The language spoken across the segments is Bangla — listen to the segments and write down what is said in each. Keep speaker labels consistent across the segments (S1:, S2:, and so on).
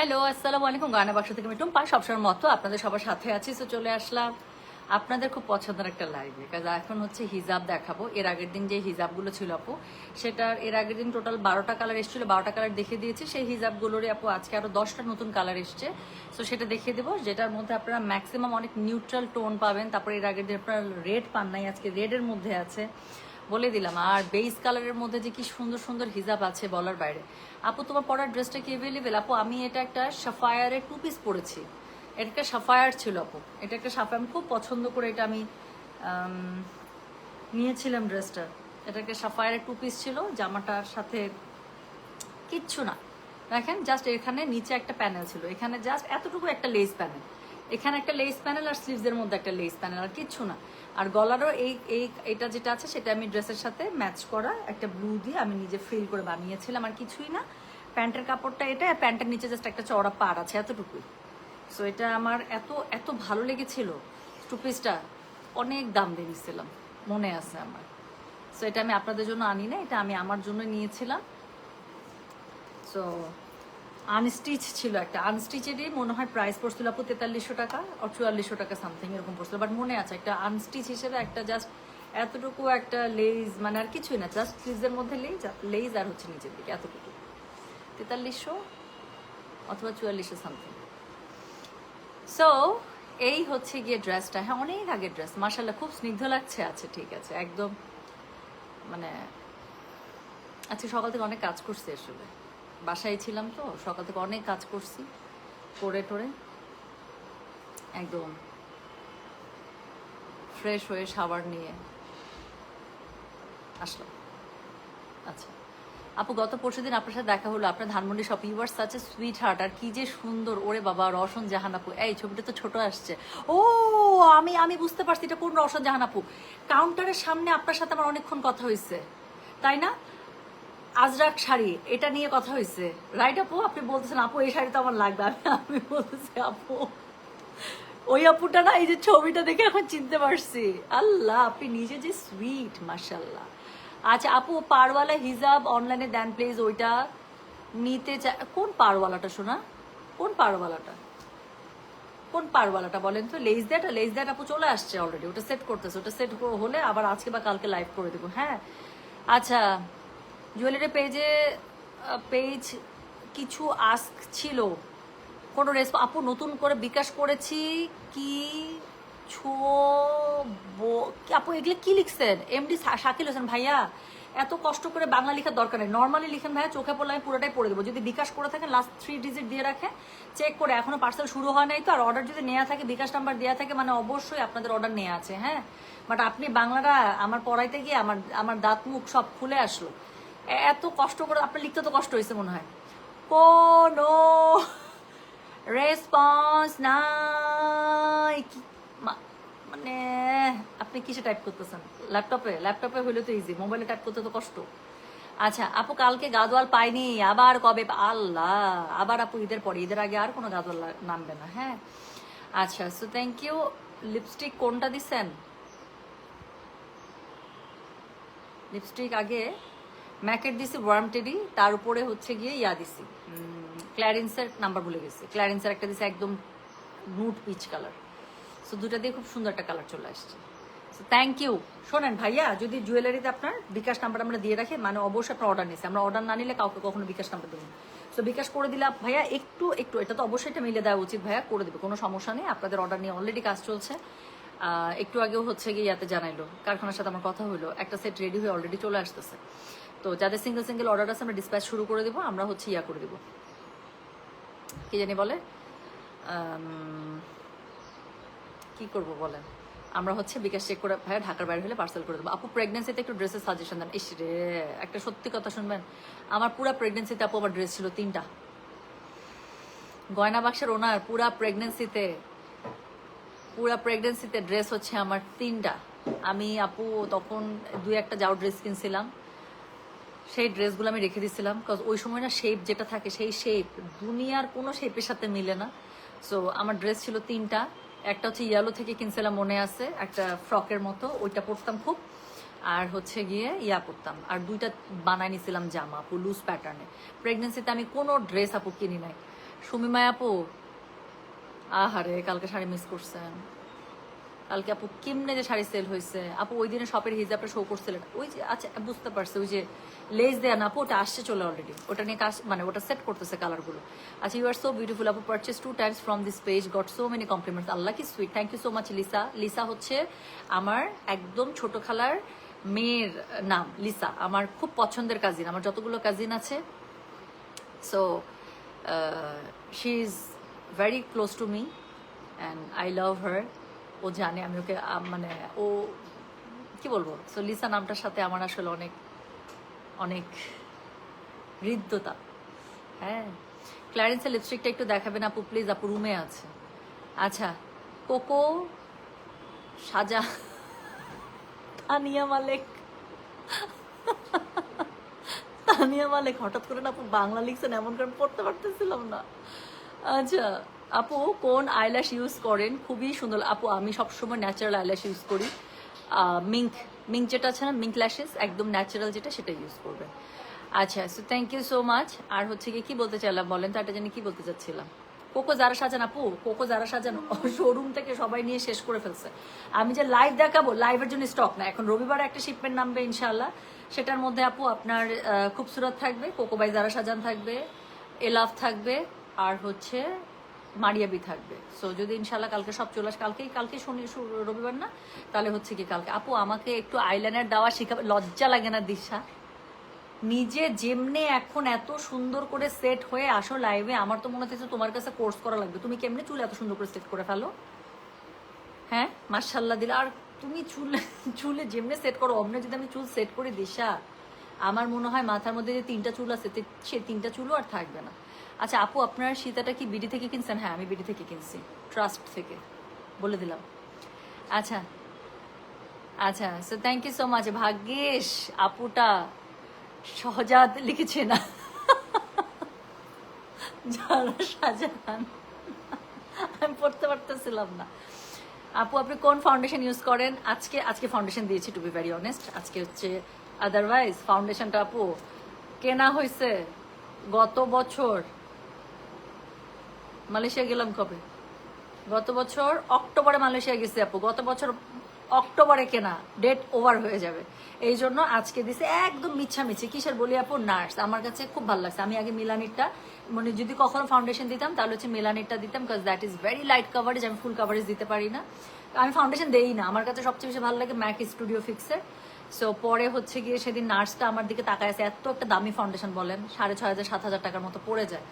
S1: হ্যালো, আসসালামু আলাইকুম। গানা বাক্স থেকে আমি টুম্পা, সবসময় মতো আপনাদের সবার সাথে আছি। তো চলে আসলাম আপনাদের খুব পছন্দের একটা লাইভে, কাজ এখন হচ্ছে হিজাব দেখাবো। এর আগের দিন যে হিজাবগুলো ছিল আপু, সেটার এর আগের দিন টোটাল 12টা কালার এসেছিল, 12টা কালার দেখিয়ে দিয়েছি। সেই হিজাবগুলোরই আপু আজকে আরো 10টা নতুন কালার এসছে। সো সেটা দেখিয়ে দেবো, যেটার মধ্যে আপনারা ম্যাক্সিমাম অনেক নিউট্রাল টোন পাবেন। তারপরে এর আগের দিন আপনারা রেড পান নাই, আজকে রেডের মধ্যে আছে বলে দিলাম। আর বেস কালারের মধ্যে যে কি সুন্দর সুন্দর হিজাব আছে বলার বাইরে। আপু তোমার পরার ড্রেসটা কি অ্যাভেলেবেল? আপু আমি এটা একটা সাফায়ারের 2 পিস পরেছি। এটা একটা সাফায়ার ছিল আপু, এটা একটা সাফায়ার, আমি খুব পছন্দ করে এটা আমি নিয়েছিলাম ড্রেসটা। এটা একটা সাফায়ারের 2 পিস ছিল, জামাটার সাথে কিচ্ছু না। দেখেন জাস্ট এখানে নিচে একটা প্যানেল ছিল, এখানে জাস্ট এতটুকু একটা লেস প্যানেল, এখানে একটা লেস প্যানেল আর স্লিভসের মধ্যে একটা লেস প্যানেল, আর কিচ্ছু না। আর গলারও এটা যেটা আছে সেটা আমি ড্রেসের সাথে ম্যাচ করা একটা ব্লু দিয়ে আমি নিজে ফিল করে বানিয়েছিলাম, আর কিছুই না। প্যান্টের কাপড়টা এটা, প্যান্টের নিচে জাস্ট একটা চওড়া পাড় আছে, এতটুকুই। সো এটা আমার এত এত ভালো লেগেছিল। 2 পিসটা অনেক দাম দিয়ে নিয়েছিলাম, মনে আছে আমার। সো এটা আমি আপনাদের জন্য আনি না, এটা আমি আমার জন্য নিয়েছিলাম। সো আনস্টিচ ছিল, একটা আনস্টিচেরই মনে হয় প্রাইস পড়ছিল আপু 4300 টাকা আর 4400 টাকা সামথিং এরকম পড়ছিল, বাট মনে আছে একটা আনস্টিচ হিসেবে একটা জাস্ট এতটুকু একটা লেজ, মানে আর কিছুই না, জাস্ট স্লিভসের মধ্যে লেজ আর হচ্ছে নিচের দিকে এতটুকু, 4300 অথবা 4400 সামথিং। সো এই হচ্ছে গিয়ে ড্রেসটা। হ্যাঁ, অনেক আগের ড্রেস, মাশাআল্লাহ খুব স্নিগ্ধ লাগছে। আচ্ছা ঠিক আছে, একদম মানে আজকে সকাল থেকে অনেক কাজ করছি, আসলে বাসায় ছিলাম তো, সকাল থেকে অনেক কাজ করছি, করে টোরে একদম ফ্রেশ হয়ে শাওয়ার নিয়ে আসলাম। আচ্ছা আপু, গত পরশুদিন আপনার সাথে দেখা হলো, আপনার Dhanmondi shop. You are such a sweetheart, আর কি যে সুন্দর। ওরে বাবা, রওশন জাহান আপু। এই ছবিটা তো ছোট আসছে। ও আমি আমি বুঝতে পারছি এটা কোন রওশন জাহান আপু। কাউন্টারের সামনে আপনার সাথে আমার অনেকক্ষণ কথা হয়েছে, তাই না? আজরাক শাড়ি, এটা নিয়ে কথা হয়েছে, রাইট আপু? আপনি বলতেছেন আপু এই শাড়ি তো আমার লাগবে, আমি বলতেছি আপু ওই আপুটা না, এই যে ছবিটা দেখে এখন চিনতে পারছি। আল্লাহ, আপনি নিজে যে সুইট, মাশাল্লাহ। আচ্ছা আপু, পারওয়ালা হিজাব অনলাইনে দেন প্লিজ, ওইটা নিতে চাই। কোন পারওয়ালাটা শোনা? কোন পারওয়ালাটা? কোন পারওয়ালাটা বলেন তো? লেস দ্যাট আপু চলে আসছে অলরেডি, ওটা সেট করতেছে। ওটা সেট হলে আবার আজকে বা কালকে লাইভ করে দেবো। হ্যাঁ আচ্ছা, জুয়েলারি পেজ কিছু আস্ক ছিল, কোনো আপু নতুন করে বিকাশ করেছি কি আপু এগুলো কি লিখছেন? এমডি শাকিল হোসেন ভাইয়া, এত কষ্ট করে বাংলা লেখার দরকার নেই, নর্মালি লিখেন ভাইয়া, চোখে পড়লে আমি পুরোটাই পড়ে দেবো। যদি বিকাশ করে থাকেন লাস্ট 3 ডিজিট দিয়ে রাখে, চেক করে। এখনো পার্সেল শুরু হয় নাই তো, আর অর্ডার যদি নেওয়া থাকে, বিকাশ নাম্বার দেওয়া থাকে, মানে অবশ্যই আপনাদের অর্ডার নেওয়া আছে। হ্যাঁ, বাট আপনি বাংলাটা আমার পড়াইতে গিয়ে আমার আমার দাঁত মুখ সব খুলে আসলো। এত কষ্ট করে আপনার লিখতে তো কষ্ট হয়েছে মনে হয়। কোনো রেসপন্স নাই মানে আপনি কিসে টাইপ করতেছেন? ল্যাপটপে হইলে তো ইজি, মোবাইলে টাইপ করতে তো কষ্ট। আচ্ছা আপু, কালকে গাদোয়াল পাইনি, আবার কবে? আল্লাহ, আবার আপু ঈদের পরে, ঈদের আগে আর কোনো গাদোয়াল নামবে না। হ্যাঁ আচ্ছা, সো থ্যাংক ইউ। লিপস্টিক কোনটা দিচ্ছেন? লিপস্টিক আগে ম্যাকের দিছি, ওয়ার্ম টেডি, তার উপরে হচ্ছে গিয়ে ইয়া দিছি, ক্ল্যারেন্সের নাম্বার ভুলে গেছি, ক্ল্যারেন্সের একটা দিছি একদম নুট পিচ কালার। সো দুটা দিয়ে খুব সুন্দর একটা কালার চলে আসছে। So thank you. শোনেন ভাইয়া, যদি জুয়েলারিতে আপনার বিকাশ নাম্বার আমরা দিয়ে রাখি, মানে অবশ্যই আপনার অর্ডার নিয়েছে, আমরা অর্ডার না নিলে কাউকে কখনো বিকাশ নাম্বার দেবো। সো বিকাশ করে দিলে ভাইয়া একটু একটু, এটা তো অবশ্যই এটা মিলে দেওয়া উচিত ভাইয়া, করে দেবে, কোনো সমস্যা নেই। আপনাদের অর্ডার নিয়ে অলরেডি কাজ চলছে। একটু আগেও হচ্ছে গিয়ে ইয়াতে জানাইলো, কারখানার সাথে আমার কথা হলো, একটা সেট রেডি হয়ে অলরেডি চলে আসতেছে। তো যাদের সিঙ্গেল অর্ডার আছে আমরা ডিসপ্যাচ শুরু করে দেবো। আমরা হচ্ছে ইয়া করে দেবো, কি জানি বলে, কি করব বলেন, আমরা হচ্ছে বিকাশ চেক করে ভাইয়া ঢাকার বাইরে হলে পার্সেল করে দেবো। আপু প্রেগনেন্সিতে একটু ড্রেসের সাজেশন দেন। ইস রে, একটা সত্যি কথা শুনবেন, আমার পুরা প্রেগনেন্সিতে আপু আমার ড্রেস ছিল 3টা। গয়না বাক্সের ওনার পুরা প্রেগনেন্সিতে ড্রেস হচ্ছে আমার 3টা। আমি আপু তখন 2-1টা যাও ড্রেস কিনছিলাম, সেই ড্রেসগুলো আমি রেখে দিয়েছিলাম, বিকজ ওই সময় না শেপ যেটা থাকে, সেই শেপ দুনিয়ার কোনো শেপের সাথে মিলে না। সো আমার ড্রেস ছিল 3টা। একটা হচ্ছে ইয়েলো থেকে কিনছিলাম, মনে আছে, একটা ফ্রকের মতো, ওইটা পরতাম খুব। আর হচ্ছে গিয়ে ইয়া পরতাম, আর 2টা বানাই নিছিলাম জামা আপু লুজ প্যাটার্নে। প্রেগনেন্সিতে আমি কোনো ড্রেস আপু কিনি নাই, সুমিমায় আপু, আহারে কালকে শাড়ি মিস করছেন। কালকে আপু কেমনে যে শাড়ি সেল হয়েছে আপু, ওই দিনে শপের হিজাবটা শো করছিলেন ওই যে, আচ্ছা বুঝতে পারছি, ওই যে লেস দেয়া না আপু, ওটা আসছে চলে অলরেডি, ওটা নিয়ে কাজ মানে ওটা সেট করতেছে কালারগুলো। আচ্ছা, ইউ আর সো বিউটিফুল আপু, purchase 2 times from this page, got so many compliments, Allah কি sweet, thank you so much Lisa. Lisa হচ্ছে আমার একদম ছোট খালার মেয়ের নাম লিসা, আমার খুব পছন্দের কাজিন, আমার যতগুলো কাজিন আছে, so she is very close to me and I love her. ও জানে আমি ওকে মানে ও কি বলবো, সো লিসা নামটার সাথে আমার আসলে অনেক অনেক হৃদ্যতা। হ্যাঁ, ক্ল্যারেন্সের লিপস্টিকটা একটু দেখাবেন আপু প্লিজ, আপু রুমে আছে। আচ্ছা, কোকো সাজা, তানিয়া মালিক, তানিয়া মালিক হঠাৎ করে না আপু বাংলা লিখছেন, এমন করে পড়তে পারতেছিলাম না। আচ্ছা আপু, কোন আইল্যাশ ইউজ করেন? খুবই সুন্দর আপু, আমি সবসময় ন্যাচারাল আইল্যাশ ইউজ করি। মিঙ্ক মিঙ্ক যেটা আছে না, মিঙ্ক ল্যাশেস, একদম ন্যাচারাল যেটা, সেটা ইউজ করবেন। আচ্ছা, so thank you so much. আর হচ্ছে কি বলতে চাইলাম বলেন তো, একটা জানি কি বলতে চাচ্ছিলাম। কোকো যারা সাজান আপু, কোকো যারা সাজান শোরুম থেকে সবাই নিয়ে শেষ করে ফেলছে। আমি যে লাইভ দেখাবো, লাইভের জন্য স্টক না, এখন রবিবারে একটা শিপমেন্ট নামবে ইনশাল্লাহ, সেটার মধ্যে আপু আপনার খুবসুরত থাকবে, কোকো বাই যারা সাজান থাকবে, এলাফ থাকবে, আর হচ্ছে মারিয়াবি থাকবে। সো যদি ইনশাল্লাহ কালকে সব চলে আসে, কালকে শনি রবিবার না, তাহলে হচ্ছে কি কালকে আপু আমাকে একটু আইলাইনার দেওয়া শেখাবে, লজ্জা লাগে না দিশা? নিজে যেমনে এখন এত সুন্দর করে সেট হয়ে আসো লাইভে, আমার তো মনে হচ্ছে তোমার কাছে কোর্স করা লাগবে। তুমি কেমনে চুল এত সুন্দর করে সেট করে ফেলো? হ্যাঁ, মাশাল্লাহ দিলে। আর তুমি চুলে যেমনে সেট করো, অমনে যদি আমি চুল সেট করে দিশা, আমার মনে হয় মাথার মধ্যে যে 3টা চুল আছে, সে 3টা চুলও আর থাকবে না। আচ্ছা আপু, আপনার সীতাটা কি বিডি থেকে কিনছেন? হ্যাঁ, আমি বিডি থেকে কিনছি, ট্রাস্ট থেকে, বলে দিলাম। আচ্ছা আচ্ছা, so thank you so much. Bhagyesh আপুটা সহজাত লিখেছে না, যারা সাজান, আমি পড়তে পারতেছিলাম না। আপু আপনি কোন ফাউন্ডেশন ইউজ করেন? আজকে ফাউন্ডেশন দিয়েছি, টু বি ভেরি অনেস্ট। আজকে হচ্ছে, আদারওয়াইজ ফাউন্ডেশনটা আপু কেনা হয়েছে গত বছর। মালয়েশিয়া গেলাম কবে? গত বছর অক্টোবরে মালয়েশিয়া গেছি আপু, গত বছর অক্টোবরে কেনা, ডেট ওভার হয়ে যাবে, এই জন্য আজকে দিছে একদম মিছামিছি। কিসের বলি আপু? নার্স। আমার কাছে খুব ভালো লাগছে। আমি আগে মিলানিরটা, মানে যদি কখনো ফাউন্ডেশন দিতাম তাহলে হচ্ছে মিলানিরটা দিতাম, because that is very light coverage, আমি ফুল কাভারেজ দিতে পারি না, আমি ফাউন্ডেশন দেই না। আমার কাছে সবচেয়ে বেশি ভালো লাগে ম্যাক স্টুডিও ফিক্সের। সো পরে হচ্ছে গিয়ে সেদিন নার্সটা আমার দিকে তাকায় আছে, এত একটা দামি ফাউন্ডেশন বলেন 6,500 7,000 টাকার মতো পড়ে যায়,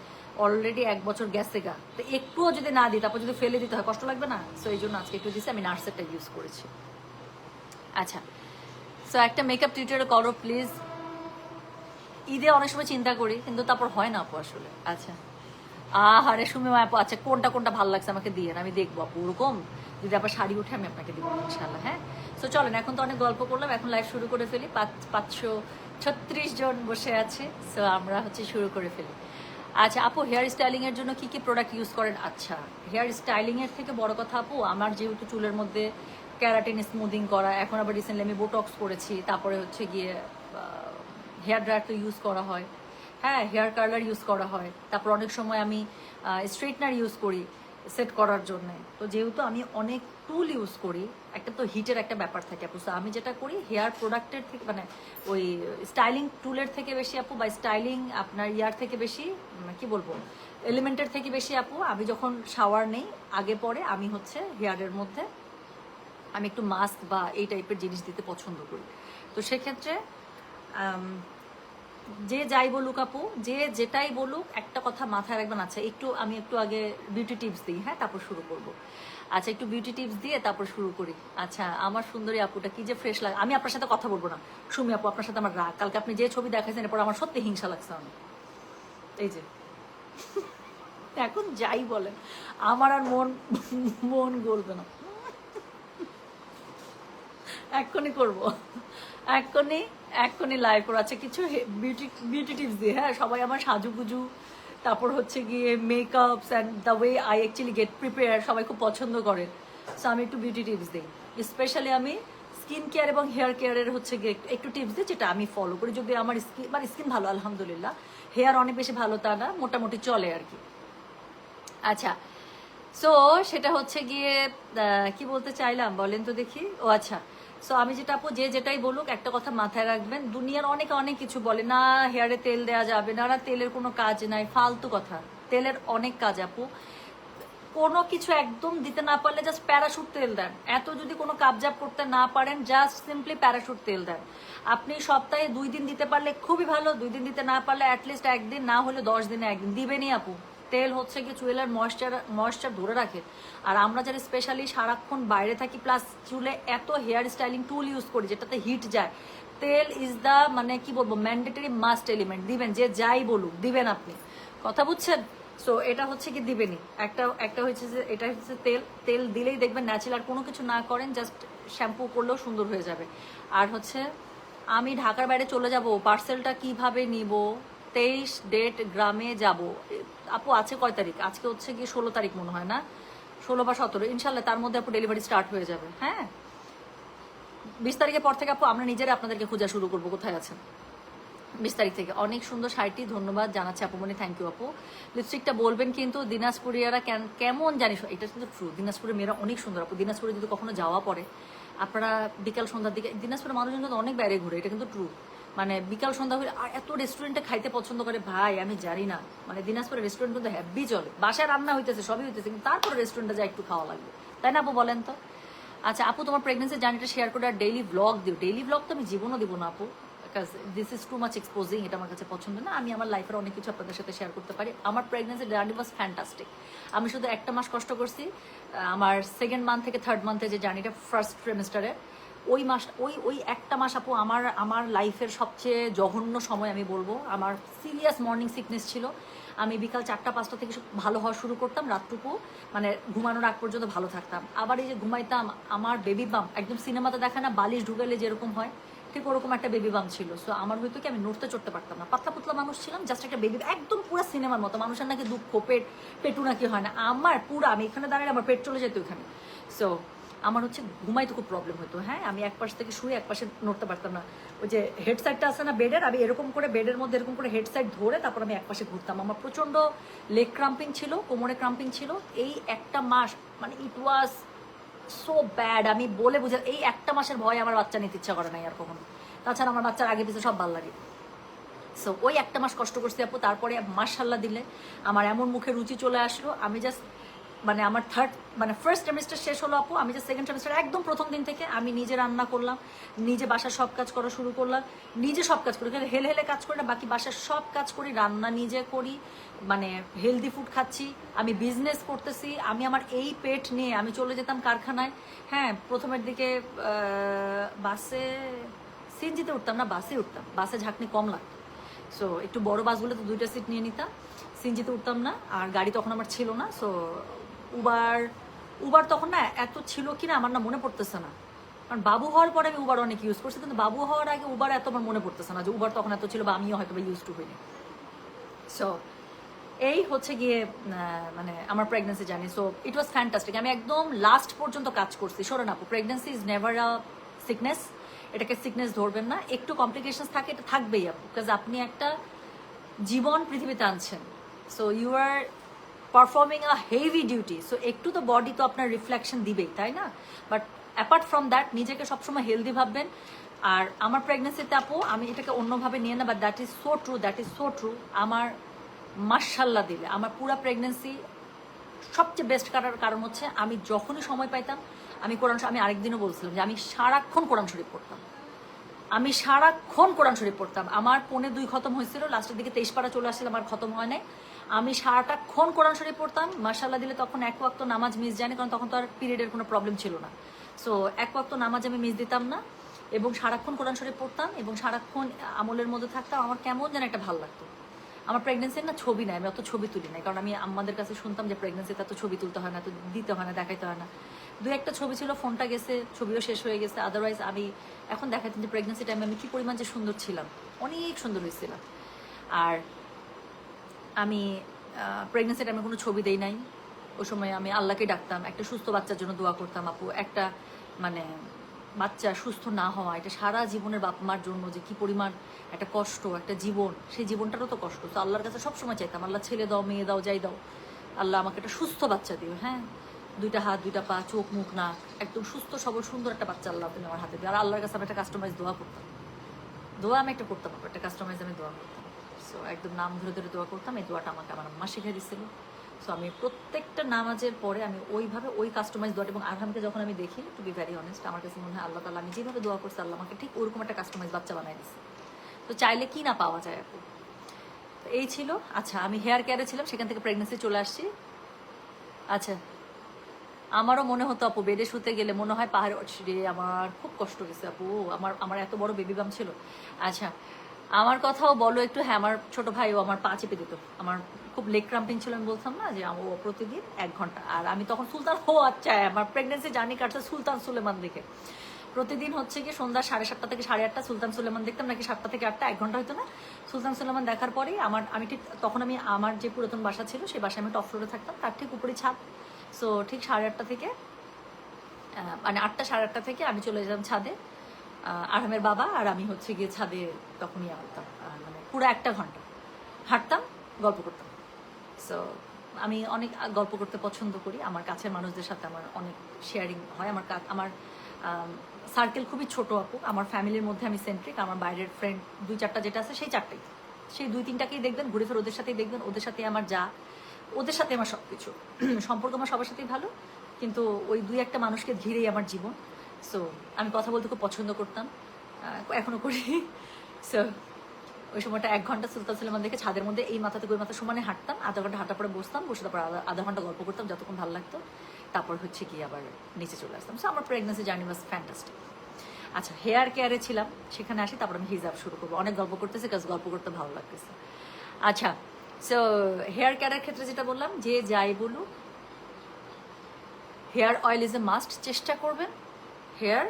S1: অলরেডি 1 বছর গেছে গা, তো একটুও যদি না দিই, তারপর যদি ফেলে দিতে হয় কষ্ট লাগবে না? সো এই জন্য আজকে একটু দিচ্ছি, আমি নার্সেরটা ইউজ করেছি। আচ্ছা, সো একটা মেকআপ টিউটোরিয়াল করো প্লিজ। ঈদে অনেক সময় চিন্তা করি, কিন্তু তারপর হয় না আপু আসলে। আচ্ছা, আহারে সুমিমা আপু, আচ্ছা কোনটা ভালো লাগছে আমাকে দিয়ে, আমি দেখবো আপু, ওরকম যদি আবার শাড়ি উঠে আমি আপনাকে দিব ইনশাল্লাহ। হ্যাঁ, সো চলেন, এখন তো অনেক গল্প করলাম, এখন লাইভ শুরু করে ফেলি। 536 জন বসে আছে, সো আমরা হচ্ছে শুরু করে ফেলি। আচ্ছা আপু, হেয়ার স্টাইলিং এর জন্য কি কি প্রোডাক্ট ইউজ করেন? আচ্ছা, হেয়ার স্টাইলিং এর থেকে বড় কথা আপু, আমার যেহেতু চুলের মধ্যে ক্যারাটিন স্মুদিং করা, এখন আবার রিসেন্টলি আমি বোটক্স করেছি, তারপরে হচ্ছে গিয়ে হেয়ার ড্রায়ার তো ইউজ করা হয়, হ্যাঁ হেয়ার কার্লার ইউজ করা হয়, তারপর অনেক সময় আমি স্ট্রেটনার ইউজ করি সেট করার জন্য। তো যেহেতু আমি অনেক টুল ইউজ করি, একটা তো হিটের একটা ব্যাপার থাকে আপু, আমি যেটা করি হেয়ার প্রোডাক্টের থেকে, মানে ওই স্টাইলিং টুলের থেকে বেশি আপু, বা স্টাইলিং আপনার ইয়ার থেকে বেশি, কি বলবো, এলিমেন্টের থেকে বেশি আপু, আমি যখন শাওয়ার নেই আগে পরে আমি হচ্ছে হেয়ারের মধ্যে আমি একটু মাস্ক বা এই টাইপের জিনিস দিতে পছন্দ করি। তো সেক্ষেত্রে যে যাই বলুক আপু, যে যেটাই বলুক, একটা কথা মাথায় রাখবেন। আচ্ছা আমি একটু আগে বিউটি টিপস দিই, হ্যাঁ তারপর শুরু করব। আচ্ছা, একটু বিউটি টিপস দিয়ে তারপর শুরু করি। আচ্ছা, আমার সুন্দরী আপুটা কি যে ফ্রেশ লাগে। আমি আপনার সাথে কথা বলবো না, সুমি আপু আপনার সাথে আমার রাগ, কালকে আপনি যে ছবি দেখাইছেন এরপর আমার সত্যি হিংসা লাগছে অনেক। এই যে এখন যাই বলেন, আমার আর মন গলবে না, এক্ষুনি করবো, এক্ষুনি লাইভ করো। আচ্ছা, কিছু বিউটি টিপস দিয়ে, হ্যাঁ সবাই আমার সাজুগুজু, তারপর হচ্ছে গিয়ে makeups and the way I actually get prepare সবাই খুব পছন্দ করেন। সো আমি একটু বিউটি টিপস দিই, স্পেশালি আমি স্কিন কেয়ার এবং হেয়ার কেয়ারের হচ্ছে গিয়ে একটু টিপস দিই, যেটা আমি ফলো করি। যদি আমার স্কিন ভালো, আলহামদুলিল্লাহ, হেয়ার অনেক বেশি ভালো তা না, মোটামুটি চলে আর কি। আচ্ছা, সো সেটা হচ্ছে গিয়ে কি বলতে চাইলাম বলেন তো দেখি। ও আচ্ছা, সো আমি যেটা আপু যেটাই বলুক একটা কথা মাথায় রাখবেন, দুনিয়ার অনেকে অনেক কিছু বলে, না হেয়ারে তেল দেওয়া যাবে না, তেলের কোনো কাজ নাই, ফালতু কথা। তেলের অনেক কাজ আপু। কোনো কিছু একদম দিতে না পারলে জাস্ট প্যারাশুট তেল দেন। এত যদি কোনো কাবজাব করতে না পারেন জাস্ট সিম্পলি প্যারাশুট তেল দেন। আপনি সপ্তাহে 2 দিন দিতে পারলে খুবই ভালো, 2 দিন দিতে না পারলে অ্যাটলিস্ট 1 দিন, না হলে 10 দিনে 1 দিন দিবেনই আপু। তেল হচ্ছে কি চুলের ময়েশ্চার ধরে রাখে। আর আমরা যারা স্পেশালি সারাক্ষণ বাইরে থাকি প্লাস চুলে এত হেয়ার স্টাইলিং টুল ইউজ করি যেটাতে হিট যায়, তেল ইজ দ্য মানে কি বলবো ম্যান্ডেটরি মাস্ট এলিমেন্ট। দিবেন, যে যাই বলুক দিবেন আপনি, কথা বুঝছেন? সো এটা হচ্ছে কি দিবেনই। একটা হচ্ছে যে এটা হচ্ছে তেল দিলেই দেখবেন ন্যাচারাল, আর কোনো কিছু না করেন জাস্ট শ্যাম্পু করলেও সুন্দর হয়ে যাবে। আর হচ্ছে আমি ঢাকার বাইরে চলে যাব, পার্সেলটা কিভাবে নিব? 23 ডেট গ্রামে যাব আপু। আছে কয় তারিখ? আজকে হচ্ছে গিয়ে 16 তারিখ মনে হয়, না 16 বা 17, ইনশাল্লাহ তার মধ্যে আপু ডেলিভারি স্টার্ট হয়ে যাবে। হ্যাঁ, 20 তারিখের পর থেকে আপু আমরা নিজেরা আপনাদেরকে খোঁজা শুরু করবো কোথায় আছেন। 20 তারিখ থেকে। অনেক সুন্দর শাড়িটি, ধন্যবাদ জানাচ্ছি আপুমনি, থ্যাংক ইউ আপু। লিপস্টিকটা বলবেন কিন্তু দিনাজপুরিয়ারা কেমন জানিস, এটা কিন্তু ট্রু। দিনাজপুরের মেয়েরা অনেক সুন্দর আপু। দিনাজপুরে যদি কখনো যাওয়া পড়ে আপনারা বিকাল সন্ধ্যার দিকে, দিনাজপুরের মানুষজন কিন্তু অনেক বাইরে ঘুরে, এটা কিন্তু ট্রু। মানে বিকাল সন্ধ্যা হলে আর এত রেস্টুরেন্টে খাইতে পছন্দ করে ভাই, আমি জানি না। মানে দিনাজপুরের রেস্টুরেন্ট কিন্তু হ্যাপি চলে, বাসায় রান্না হইতেছে সবই হইতেছে, কিন্তু তারপরে রেস্টুরেন্টে যা একটু খাওয়া লাগবে, তাই না আপু বলেন তো? আচ্ছা আপু, তোমার প্রেগনেন্সি জার্নিটা শেয়ার করে আর ডেইলি ব্লগ দিও। ডেইলি ব্লগ তো আমি জীবনও দিব না আপু, because this is too much exposing, এটা আমার কাছে পছন্দ না। আমি আমার লাইফের অনেক কিছু আপনাদের সাথে শেয়ার করতে পারি। আমার প্রেগনেন্সি জার্নি ওয়াজ ফ্যান্টাস্টিক। আমি শুধু একটা মাস কষ্ট করছি, আমার 2nd মান্থ থেকে 3rd মান্থে যে জার্নিটা, ফার্স্ট ট্রিমেস্টারে, ওই মাস ওই একটা মাস আপু আমার লাইফের সবচেয়ে জঘন্য সময় আমি বলবো। আমার সিরিয়াস মর্নিং সিকনেস ছিল। আমি বিকাল 4টা-5টা থেকে ভালো হওয়া শুরু করতাম, রাতটুকু মানে ঘুমানোর আগ পর্যন্ত ভালো থাকতাম। আবার এই যে ঘুমাইতাম, আমার বেবি বাম একদম সিনেমাতে দেখা না, বালিশ ঢুকালে যেরকম হয় ঠিক ওরকম একটা বেবি বাম ছিল। সো আমার হয়তো কি আমি নড়তে চড়তে পারতাম না, পাতলা পুতলা মানুষ ছিলাম, জাস্ট একটা বেবি, একদম পুরো সিনেমার মতো। মানুষের নাকি দুঃখ পেটু নাকি হয় না, আমার পুরো, আমি এখানে দাঁড়ালে আমার পেট চলে যেত ওখানে। সো আমার হচ্ছে ঘুমাইতে খুব প্রবলেম হতো। হ্যাঁ, আমি এক পাশ থেকে শুয়ে এক পাশে নড়তে পারতাম না। ওই যে হেড সাইডটা আছে না বেডের, আমি এরকম করে বেডের মধ্যে এরকম করে হেড সাইড ধরে তারপর আমি এক পাশে ঘুরতাম। আমার প্রচণ্ড লেগ ক্রাম্পিং ছিল, কোমরে ক্রাম্পিং ছিল। এই একটা মাস মানে ইট ওয়াজ সো ব্যাড, আমি বলে বুঝা, এই একটা মাসের ভয় আমার বাচ্চা নিতে ইচ্ছা করে নাই আর কখনো। তাছাড়া আমার বাচ্চার আগে পিছিয়ে সব ভালো লাগে। সো ওই একটা মাস কষ্ট করছি আপু, তারপরে মাশাল্লাহ দিলে আমার এমন মুখে রুচি চলে আসলো। আমি জাস্ট মানে আমার ফার্স্ট সেমিস্টার শেষ হলো আপু, আমি যে 2nd সেমিস্টার একদম প্রথম দিন থেকে আমি নিজে রান্না করলাম, নিজে বাসার সব কাজ করা শুরু করলাম, নিজে সব কাজ করি, হেলে হেলে কাজ করি না, বাকি বাসার সব কাজ করি, রান্না নিজে করি, মানে হেলদি ফুড খাচ্ছি, আমি বিজনেস করতেছি। আমি আমার এই পেট নিয়ে আমি চলে যেতাম কারখানায়। হ্যাঁ, প্রথমের দিকে বাসে, সিএনজিতে উঠতাম না, বাসে উঠতাম, বাসে ঝাঁকনি কম লাগতো। সো একটু বড় বাসগুলোতে 2টা সিট নিয়ে নিতাম, সিএনজিতে উঠতাম না। আর গাড়ি তখন আমার ছিল না। সো উবার তখন না এত ছিল কিনা আমার না মনে পড়তেছে না, কারণ বাবু হওয়ার পরে আমি উবার অনেক ইউজ করছি, কিন্তু বাবু হওয়ার আগে উবার এত আমার মনে পড়তেছে না যে উবার তখন এত ছিল, বা আমিও হয়তো ইউজ টু হইনি। সো এই হচ্ছে গিয়ে মানে আমার pregnancy journey. So it was fantastic. আমি একদম লাস্ট পর্যন্ত কাজ করছি। শোনেন আপু, pregnancy is never a sickness, এটাকে সিকনেস ধরবেন না। একটু কমপ্লিকেশনস থাকে, এটা থাকবেই আপু, বিকজ আপনি একটা জীবন পৃথিবীতে আনছেন। So you are performing a heavy duty. So একটু তো বডি তো আপনার রিফ্লেকশন দিবেই, তাই না? বাট অ্যাপার্ট ফ্রম দ্যাট নিজেকে সবসময় হেলদি ভাববেন। আর আমার প্রেগনেন্সিতে আপু, আমি এটাকে অন্যভাবে নিয়ে না, but that is so true, that is so true. আমার মাশাল্লাহ দিলে আমার পুরা প্রেগনেন্সি সবচেয়ে বেস্ট করার কারণ হচ্ছে আমি যখনই সময় পাইতাম আমি আমি আরেকদিনও বলছিলাম যে আমি সারাক্ষণ কোরআন শরীফ পড়তাম। আমি সারাক্ষণ কোরআন শরীফ পড়তাম। আমার 2.5 খতম হয়েছিল, লাস্টের দিকে 23 পারা চলে আসছিল, আমার খতম হয় নাই। আমি সারাটাক্ষণ কোরআন শরীফ পড়তাম। মাশাল্লাহ দিলে তখন 1 ওয়াক্ত নামাজ মিস যায়নি, কারণ তখন তো আর পিরিয়ডের কোনো প্রবলেম ছিল না। সো 1 ওয়াক্ত নামাজ আমি মিস দিতাম না, এবং সারাক্ষণ কোরআন শরীফ পড়তাম এবং সারাক্ষণ আমলের মধ্যে থাকতাম। আমার কেমন যেন একটা ভালো লাগতো। আমার প্রেগনেন্সির না ছবি নাই, আমি অত ছবি তুলি নাই, কারণ আমি আমাদের কাছে শুনতাম যে প্রেগনেন্সিতে এত ছবি তুলতে হয় না, তো দিতে হয় না, দেখাইতে হয় না। 2-1টা ছবি ছিল, ফোনটা গেছে, ছবিও শেষ হয়ে গেছে। আদারওয়াইজ আমি এখন দেখাইতাম যে প্রেগনেন্সি টাইমে আমি কি পরিমাণ যে সুন্দর ছিলাম, অনেক সুন্দর হয়েছিলাম। আর আমি প্রেগনেন্সি টাইমে কোনো ছবি দেই নাই। ওই সময় আমি আল্লাহকে ডাকতাম, একটা সুস্থ বাচ্চার জন্য দোয়া করতাম আপু। একটা মানে বাচ্চা সুস্থ না হওয়া, এটা সারা জীবনের বাপ মার জন্য যে কি পরিমাণ একটা কষ্ট, একটা জীবন, সেই জীবনটারও তো কষ্ট। তো আল্লাহর কাছে সবসময় চাইতাম, আল্লাহ ছেলে দাও, মেয়ে দাও, যাই দাও, আল্লাহ আমাকে একটা সুস্থ বাচ্চা দিও, হ্যাঁ, 2টা হাত 2টা পা, চোখ মুখ নাক, একদম সুস্থ সবল সুন্দর একটা বাচ্চা আল্লাহ তুমি আমার হাতে দিও। আর আল্লাহর কাছে আমি একটা কাস্টমাইজ দোয়া করতাম, দোয়া আমি একটা করতাম, একটা কাস্টমাইজ আমি দোয়া করতাম। সো একদম নাম ধরে ধরে দোয়া করতাম। এই দোয়াটা আমাকে আমার আম্মা শিখিয়ে দিচ্ছিল। সো আমি প্রত্যেকটা নামাজের পরে আমি ওইভাবে ওই কাস্টমাইজ দোয়াটা, এবং আরহামকে যখন আমি দেখি, টু বি ভেরি অনেস্ট, আমার কাছে মনে হয় আল্লাহ তাআলা আমি যেভাবে দোয়া করছি আল্লাহ আমাকে ঠিক ওরকম একটা কাস্টমাইজ বাচ্চা বানাই দিচ্ছে। তো চাইলে কি না পাওয়া যায় আপু। তো এই ছিল। আচ্ছা, আমি হেয়ার কেয়ারে ছিলাম, সেখান থেকে প্রেগনেন্সি চলে আসছি। আচ্ছা, আমারও মনে হতো আপু বেডে শুতে গেলে মনে হয় পাহাড়ে রে, আমার খুব কষ্ট গেছে আপু, আমার আমার এত বড় বেবি বাম ছিল। আচ্ছা, আমার কথাও বলো একটু। হ্যাঁ, আমার ছোট ভাইও আমার পা চেপে দিত, আমার খুব লেগ ক্রাম্পিং ছিল, আমি বলতাম না যে ও প্রতিদিন 1 ঘন্টা। আর আমি তখন সুলতান, আচ্ছা, আমার প্রেগনেন্সি জার্নি কাটছে সুলতান সুলেমান দেখে। প্রতিদিন হচ্ছে কি সন্ধ্যা 7:30 থেকে 8:30 সুলতান সুলেমান দেখতাম, নাকি 7টা থেকে 8টা, 1 ঘন্টা হতো না। সুলতান সুলেমান দেখার পরেই আমি ঠিক তখন আমার যে পুরাতন বাসা ছিল সেই বাসায় আমি টপ ফ্লোরে থাকতাম, তার ঠিক উপরে ছাদ। সো ঠিক 8:30 থেকে মানে 8টা 8:30 থেকে আমি চলে যেতাম ছাদে। আরামের বাবা আর আমি হচ্ছে গিয়ে ছাদে তখনই করতাম, মানে পুরো 1 ঘন্টা হাঁটতাম, গল্প করতাম। সো আমি অনেক গল্প করতে পছন্দ করি, আমার কাছের মানুষদের সাথে আমার অনেক শেয়ারিং হয়। আমার সার্কেল খুবই ছোট আপু, আমার ফ্যামিলির মধ্যে আমি সেন্ট্রিক। আমার বাইরের ফ্রেন্ড 2-4টা যেটা আছে সেই 4টাই, সেই 2-3টাকেই দেখবেন, ঘুরে ফিরে ওদের সাথেই দেখবেন, ওদের সাথে আমার ওদের সাথে আমার সব কিছু সম্পর্ক আমার সবার সাথেই ভালো, কিন্তু ওই 2-1টা মানুষকে ঘিরেই আমার জীবন। সো আমি কথা বলতে খুব পছন্দ করতাম, এখনো করি। সো ওই সময়টা 1 ঘন্টা সুলতান সুলেমান দেখে ছাদের মধ্যে এই মাথা থেকে ওই মাথা সমানে হাঁটতাম, আধা ঘন্টা হাঁটার পরে বসতাম, বসে তারপর আধা ঘন্টা গল্প করতাম যতক্ষণ ভালো লাগতো, তারপর হচ্ছে কি আবার নিচে চলে আসতাম। সো আমার প্রেগনেন্সি জার্নি ওয়াজ ফ্যান্টাস্টিক। আচ্ছা, হেয়ার কেয়ারে ছিলাম, সেখানে আসি, তারপর আমি হিজাব শুরু করবো। অনেক গল্প করতেছি কাজ গল্প করতে ভালো লাগতেছে। আচ্ছা, সো হেয়ার কেয়ারের ক্ষেত্রে যেটা বললাম, যে যাই বলুক, hair oil is a must. চেষ্টা করবেন হেয়ার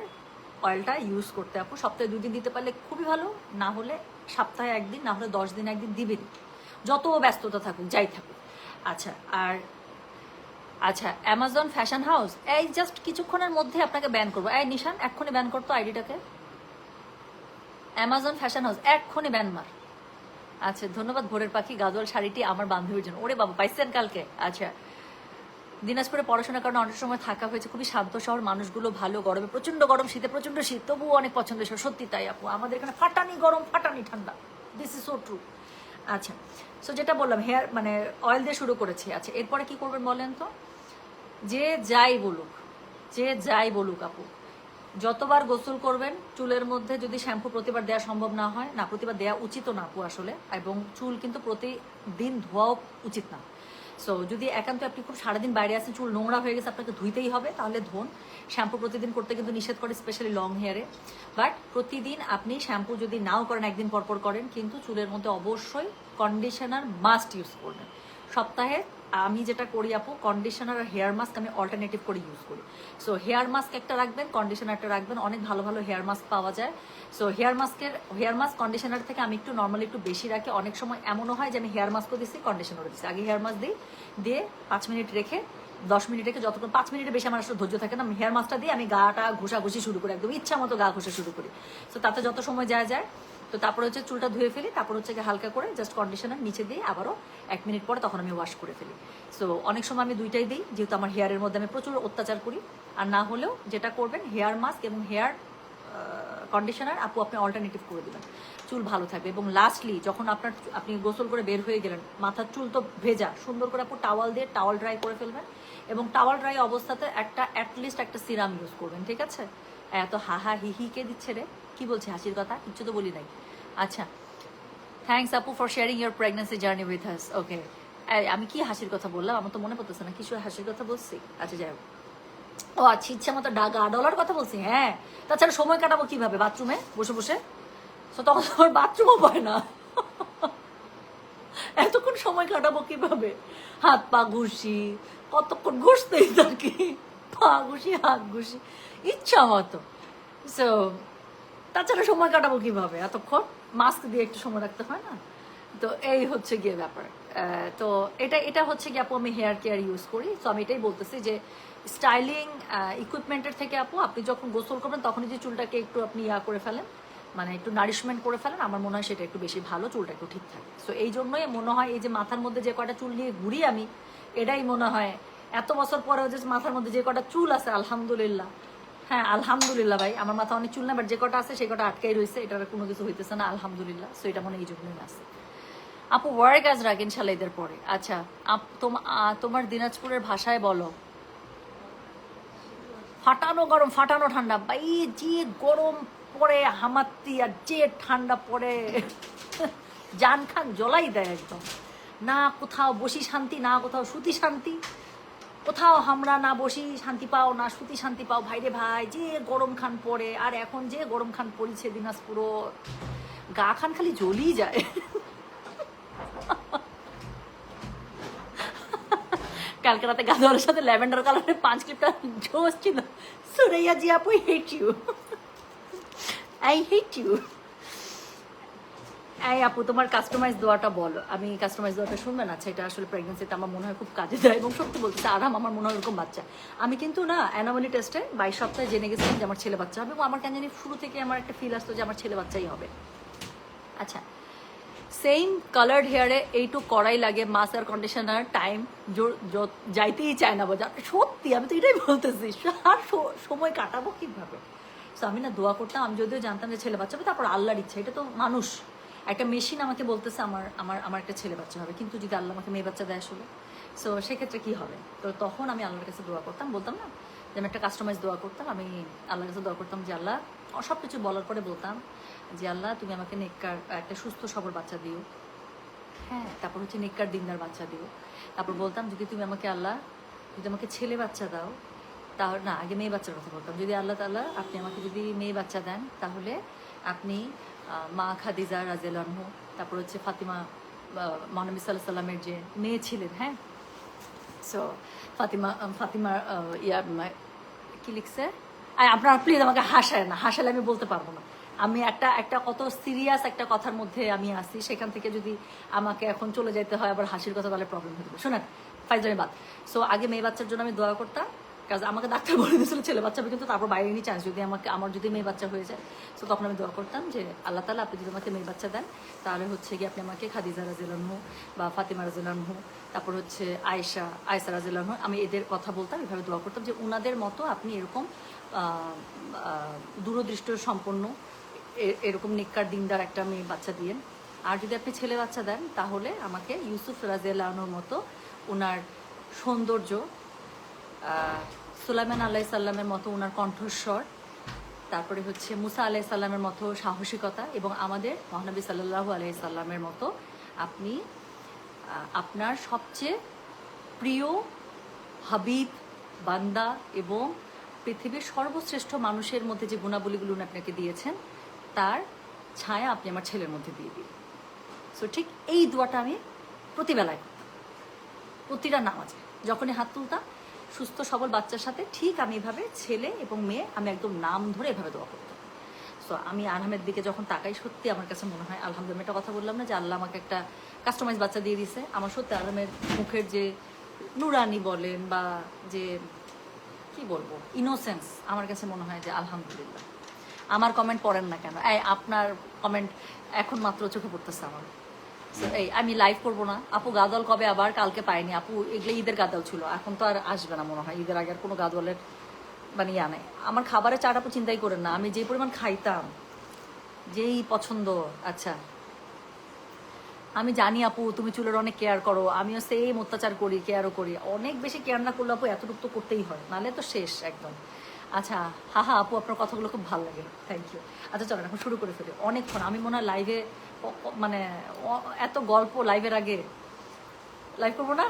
S1: অয়েলটা ইউজ করতে আপু, সপ্তাহে 2 দিন দিতে পারলে খুবই ভালো, না হলে সপ্তাহে 1 দিন, না হলে 10 দিন 1 দিন দিবেন, যত ব্যস্ততা থাকুক যাই থাকুক। আচ্ছা, আর আচ্ছা, অ্যামাজন ফ্যাশন হাউস এই জাস্ট কিছুক্ষণের মধ্যে আপনাকে ব্যান করবো। এই নিশান, এক্ষুনি ব্যান করতো আইডিটাকে। অ্যামাজন ফ্যাশন হাউস এক্ষুনি ব্যান মার। আচ্ছা, ধন্যবাদ ভোরের পাখি। গাদোয়াল শাড়িটি আমার বান্ধবীর জন্য। ওরে বাবা, পাইছেন কালকে? আচ্ছা, দিনাজপুরে পড়াশোনার কারণে অনেক সময় থাকা হয়েছে, খুবই শান্ত শহর, মানুষগুলো ভালো, গরমে প্রচন্ড গরম, শীতে প্রচন্ড শীত, তবুও অনেক পছন্দের শহর। সত্যি তাই আপু, আমাদের এখানে ফাটানি গরম ফাটানি ঠান্ডা, দিস ইজ সো ট্রু। আচ্ছা, সো যেটা বললাম হেয়ার মানে অয়েল দিয়ে শুরু করেছি। আচ্ছা, এরপরে কি করবেন বলেন তো? যে যাই বলুক, যে যাই বলুক আপু, যতবার গোসল করবেন চুলের মধ্যে যদি শ্যাম্পু প্রতিবার দেওয়া সম্ভব না হয়, না প্রতিবার দেওয়া উচিত না আপু আসলে, এবং চুল কিন্তু প্রতিদিন ধোয়াও উচিত না। সো যদি একান্ত আপনি খুব সারাদিন বাইরে আসেন, চুল নোংরা হয়ে গেছে, আপনাকে ধুইতেই হবে, তাহলে ধোন। শ্যাম্পু প্রতিদিন করতে কিন্তু নিষেধ করে, স্পেশালি লং হেয়ারে। বাট প্রতিদিন আপনি শ্যাম্পু যদি নাও করেন, একদিন পরপর করেন, কিন্তু চুলের মধ্যে অবশ্যই কন্ডিশনার মাস্ট ইউজ করবেন। সপ্তাহে আমি যেটা করি আপু, কন্ডিশনার আর হেয়ার মাস্ক আমি অল্টারনেটিভ করে ইউজ করি। সো হেয়ার মাস্ক একটা রাখবেন, কন্ডিশনার একটা রাখবেন, অনেক ভালো ভালো হেয়ার মাস্ক পাওয়া যায়। সো হেয়ার মাস্ক কন্ডিশনার থেকে আমি একটু নর্মালি একটু বেশি রাখি। অনেক সময় এমনও হয় যে আমি হেয়ার মাস্কও দিচ্ছি, কন্ডিশনারও দিচ্ছি। আগে হেয়ার মাস্ক দিই, দিয়ে 5 মিনিট রেখে 10 মিনিট রেখে, যতক্ষণ 5 মিনিটের বেশি আমার আসলে ধৈর্য থাকে না, হেয়ার মাস্কটা দিয়ে আমি গাটা ঘষাঘষি শুরু করি, একদম ইচ্ছা মতো গা ঘষা শুরু করি। সো তাতে যত সময় যায়, তো তারপর হচ্ছে চুলটা ধুয়ে ফেলি, তারপর হচ্ছে হালকা করে জাস্ট কন্ডিশনার নিচে দিয়ে আবারও 1 মিনিট পরে তখন আমি ওয়াশ করে ফেলি। সো অনেক সময় আমি দুইটাই দিই, যেহেতু আমার হেয়ারের মধ্যে আমি প্রচুর অত্যাচার করি। আর না হলেও যেটা করবেন, হেয়ার মাস্ক এবং হেয়ার কন্ডিশনার আপু আপনি অল্টারনেটিভ করে দেবেন, চুল ভালো থাকবে। এবং লাস্টলি যখন আপনি গোসল করে বের হয়ে গেলেন, মাথার চুল তো ভেজা, সুন্দর করে আপু টাওয়াল দিয়ে টাওয়াল ড্রাই করে ফেলবেন, এবং টাওয়াল ড্রাই অবস্থাতে অ্যাটলিস্ট একটা সিরাম ইউজ করবেন, ঠিক আছে? এত হাহা হি কে দিচ্ছে রে, কি বলছে হাসির কথা? কিচ্ছু তো বলি নাই। আচ্ছা, থ্যাংকস আপু for sharing your pregnancy journey with us. Okay, আমি কি হাসির কথা বললাম আমার তো মনে পড়তেছে না, কিছু হাসির কথা বলছি। আচ্ছা, যাই হোক। ও আচ্ছা, ইচ্ছা মতো গা ডলার কথা বলছি। হ্যাঁ, তাছাড়া সময় কাটাবো কিভাবে বাথরুমে বসে বসে? তো তখন আমার বাথরুমও পায় না, এতক্ষণ সময় কাটাবো কিভাবে? হাত পা ঘুষি, কতক্ষণ ঘুষতেই থাকি, পা ঘুষি হাত ঘুষি ইচ্ছা মতো। সো তাছাড়া সময় কাটাবো কিভাবে এতক্ষণ? মাস্ক দিয়ে একটু সময় রাখতে হয় না? তো এই হচ্ছে গিয়ে ব্যাপার। তো এটা হচ্ছে গিয়ে আপু আমি হেয়ার কেয়ার ইউজ করি। তো আমি এটাই বলতেছি যে স্টাইলিং ইকুইপমেন্টের থেকে আপু আপনি যখন গোসল করবেন তখনই যে চুলটাকে একটু আপনি করে ফেলেন, মানে একটু নারিশমেন্ট করে ফেলেন, আমার মনে হয় সেটা একটু বেশি ভালো, চুলটা একটু ঠিক থাকে। সো এই জন্যই মনে হয় এই যে মাথার মধ্যে যে কয়টা চুল নিয়ে ঘুরি আমি, এটাই মনে হয় এত বছর পরেও যে মাথার মধ্যে যে কটা চুল আছে আলহামদুলিল্লাহ, হ্যাঁ আলহামদুলিল্লাহ ভাই, আমার মাথা অনেক চুল না, বাট যে কটা আছে সেই কটা আটকাই রয়েছে, এটার কোনো কিছু হইতেছে না আলহামদুলিল্লাহ। সো এটা মনে এই জন্যই আছে। আপু ওয়ার্ক আজ রাখ ইনশাল্লাহ ঈদের পরে। আচ্ছা তোমার দিনাজপুরের ভাষায় বলো। ফাটানো গরম ফাটানো ঠান্ডা ভাই, যে গরম পড়ে হামাত্তি আর যে ঠান্ডা পড়ে জান খান জ্বলাই দেয় একদম। না কোথাও বসি শান্তি, না কোথাও শুতি শান্তি, কোথাও আমরা না বসি শান্তি পাও না শুতি শান্তি পাও ভাইরে ভাই, যে গরম খান পড়ে। আর এখন যে গরম খান পড়েছে দিনাজপুরও, গা খান খালি জ্বলিয়ে যায়। কালকে রাতে গাদোয়ারের সাথে ল্যাভেন্ডার কালারের 5 ক্লিপটা জোস ছিল। সুরাইয়া জি আপু hate you, I hate you. এই আপু তোমার কাস্টমাইজ দোয়াটা বলো। আমি কাস্টমাইজ দোয়াটা শুনবেন? আচ্ছা, এটা আসলে প্রেগনেন্সিতে আমার মনে হয় খুব কাজে দেয়, এবং সত্যি বলতেছে আরাম আমার মনে হয় এরকম বাচ্চা। আমি কিন্তু না অ্যানোমালি টেস্টে 22 সপ্তাহে জেনে গেছিলাম যে আমার ছেলে বাচ্চা হবে, এবং আমার কেন জানি শুরু থেকে আমার একটা ফিল আসতো যে আমার ছেলে বাচ্চাই হবে। আচ্ছা, সেম কালার্ড হেয়ারে এইটুক করাই লাগে, মাস্ক আর কন্ডিশনার টাইম যাইতেই চায় না বোঝা। সত্যি আমি তো এটাই বলতেছি, আর সময় কাটাবো কীভাবে? সো আমি না দোয়া করতাম, আমি যদিও জানতাম যে ছেলে বাচ্চা হবে, তারপর আল্লাহর ইচ্ছা, এটা তো মানুষ, একটা মেশিন আমাকে বলতেছে আমার আমার আমার একটা ছেলে বাচ্চা হবে, কিন্তু যদি আল্লাহ আমাকে মেয়ে বাচ্চা দেয় আসলে, সো সেক্ষেত্রে কী হবে? তো তখন আমি আল্লাহর কাছে দোয়া করতাম, বলতাম না যে আমি একটা কাস্টমাইজ দোয়া করতাম, আমি আল্লাহর কাছে দোয়া করতাম যে আল্লাহ, সব কিছু বলার পরে বলতাম যে আল্লাহ তুমি আমাকে নেককার একটা সুস্থ সবল বাচ্চা দিও, হ্যাঁ, তারপর হচ্ছে নেককার দিনদার বাচ্চা দিও। তারপর বলতাম যদি তুমি আমাকে আল্লাহ যদি আমাকে ছেলে বাচ্চা দাও, তাহলে না, আগে মেয়ে বাচ্চার কথা বলতাম, যদি আল্লাহ তাআলা আপনি আমাকে যদি মেয়ে বাচ্চা দেন, তাহলে আপনি মা খাদিজা রাদিয়াল্লাহু আনহা, তারপর হচ্ছে ফাতিমা, মহানবী সাল্লাল্লাহু আলাইহি সাল্লামের যে মেয়ে ছিলেন, হ্যাঁ, সো ফাতিমার কি লিখছে, আপনারা প্লিজ আমাকে হাসায় না, হাসালে আমি বলতে পারবো না। আমি একটা কত সিরিয়াস একটা কথার মধ্যে আমি আসি, সেখান থেকে যদি আমাকে এখন চলে যেতে হয় আবার হাসির কথা, তাহলে প্রবলেম হতে পারে। শোনেন, ফাইজলামি বাদ। সো আগে মেয়ে বাচ্চার জন্য আমি দোয়া করতাম, কারণ আমাকে ডাক্তার বলে দিয়েছিল ছেলে বাচ্চা হবে, কিন্তু তারপর বাইরে নিয়ে চান্স যদি আমার যদি মেয়ে বাচ্চা হয়ে যায়, সো তখন আমি দোয়া করতাম যে আল্লাহ তাআলা আপনি যদি আমাকে মেয়ে বাচ্চা দেন, তাহলে হচ্ছে কি আপনি আমাকে খাদিজা রাদিয়াল্লাহু আনহা বা ফাতিমা রাদিয়াল্লাহু আনহা, তারপর হচ্ছে আয়েশা রাদিয়াল্লাহু আনহা, আমি এদের কথা বলতাম, এভাবে দোয়া করতাম যে উনাদের মতো আপনি এরকম দূরদৃষ্ট সম্পন্ন এরকম নেককার দিনদার একটা মেয়ে বাচ্চা দিয়েন। আর যদি আপনি ছেলে বাচ্চা দেন, তাহলে আমাকে ইউসুফ রাদিয়াল্লাহু আনহুর মতো ওনার সৌন্দর্য, সুলাইমান আলাইহিস সালামের মতো ওনার কণ্ঠস্বর, তারপরে হচ্ছে মুসা আলাইহিস সালামের মতো সাহসিকতা, এবং আমাদের মহানবী সাল্লাল্লাহু আলাইহি সাল্লামের মতো আপনি আপনার সবচেয়ে প্রিয় হাবিব বান্দা এবং পৃথিবীর সর্বশ্রেষ্ঠ মানুষের মধ্যে যে গুণাবলীগুলো উনি আপনাকে দিয়েছেন, তার ছায়া আপনি আমার ছেলের মধ্যে দিয়ে দিন। সো ঠিক এই দোয়াটা আমি প্রতিবেলায় করতাম, প্রতিটা নামাজে যখনই হাত তুলতাম, সুস্থ সবল বাচ্চার সাথে ঠিক আমি এভাবে ছেলে এবং মেয়ে আমি একদম নাম ধরে এভাবে দোয়া করতাম। সো আমি আরহামের দিকে যখন তাকাই, সত্যি আমার কাছে মনে হয় আলহামদুলিল্লাহ, একটা কথা বললাম না যে আল্লাহ আমাকে একটা কাস্টমাইজ বাচ্চা দিয়ে দিছে, আমার সত্যি আরহামের মুখের যে নুরানি বলেন বা যে কি বলবো ইনোসেন্স, আমার কাছে মনে হয় যে আলহামদুলিল্লাহ। আমার কমেন্ট পড়েন না কেন? আপনার কমেন্ট এখন মাত্র চোখে পড়তেছে আমার। এই আমি লাইভ করবো না আপু, গাদল কবে আবার? কালকে পাইনি আপু, এগুলো ঈদের গাদল ছিল, এখন তো আর আসবে না মনে হয়, ঈদের আগে আর কোনো গাদলের মানে ইয়া নেই। আমার খাবারের চাট আপু চিন্তাই করেন না, আমি যে পরিমাণ খাইতাম, যেই পছন্দ। আচ্ছা, আমি জানি আপু তুমি চুলের অনেক কেয়ার করো, আমিও সেম অত্যাচার করি, কেয়ারও করি, অনেক বেশি কেয়ার না করলে আপু এতটুকু তো করতেই হয়, নাহলে তো শেষ একদম। আচ্ছা, হা আপু আপনার কথাগুলো খুব ভালো লাগে, থ্যাংক ইউ। আচ্ছা চলেন এখন শুরু করে ফেলি, অনেকক্ষণ আমি মনে হয় লাইভে মানে এত গল্প লাইভের আগে লাইভ করবো না,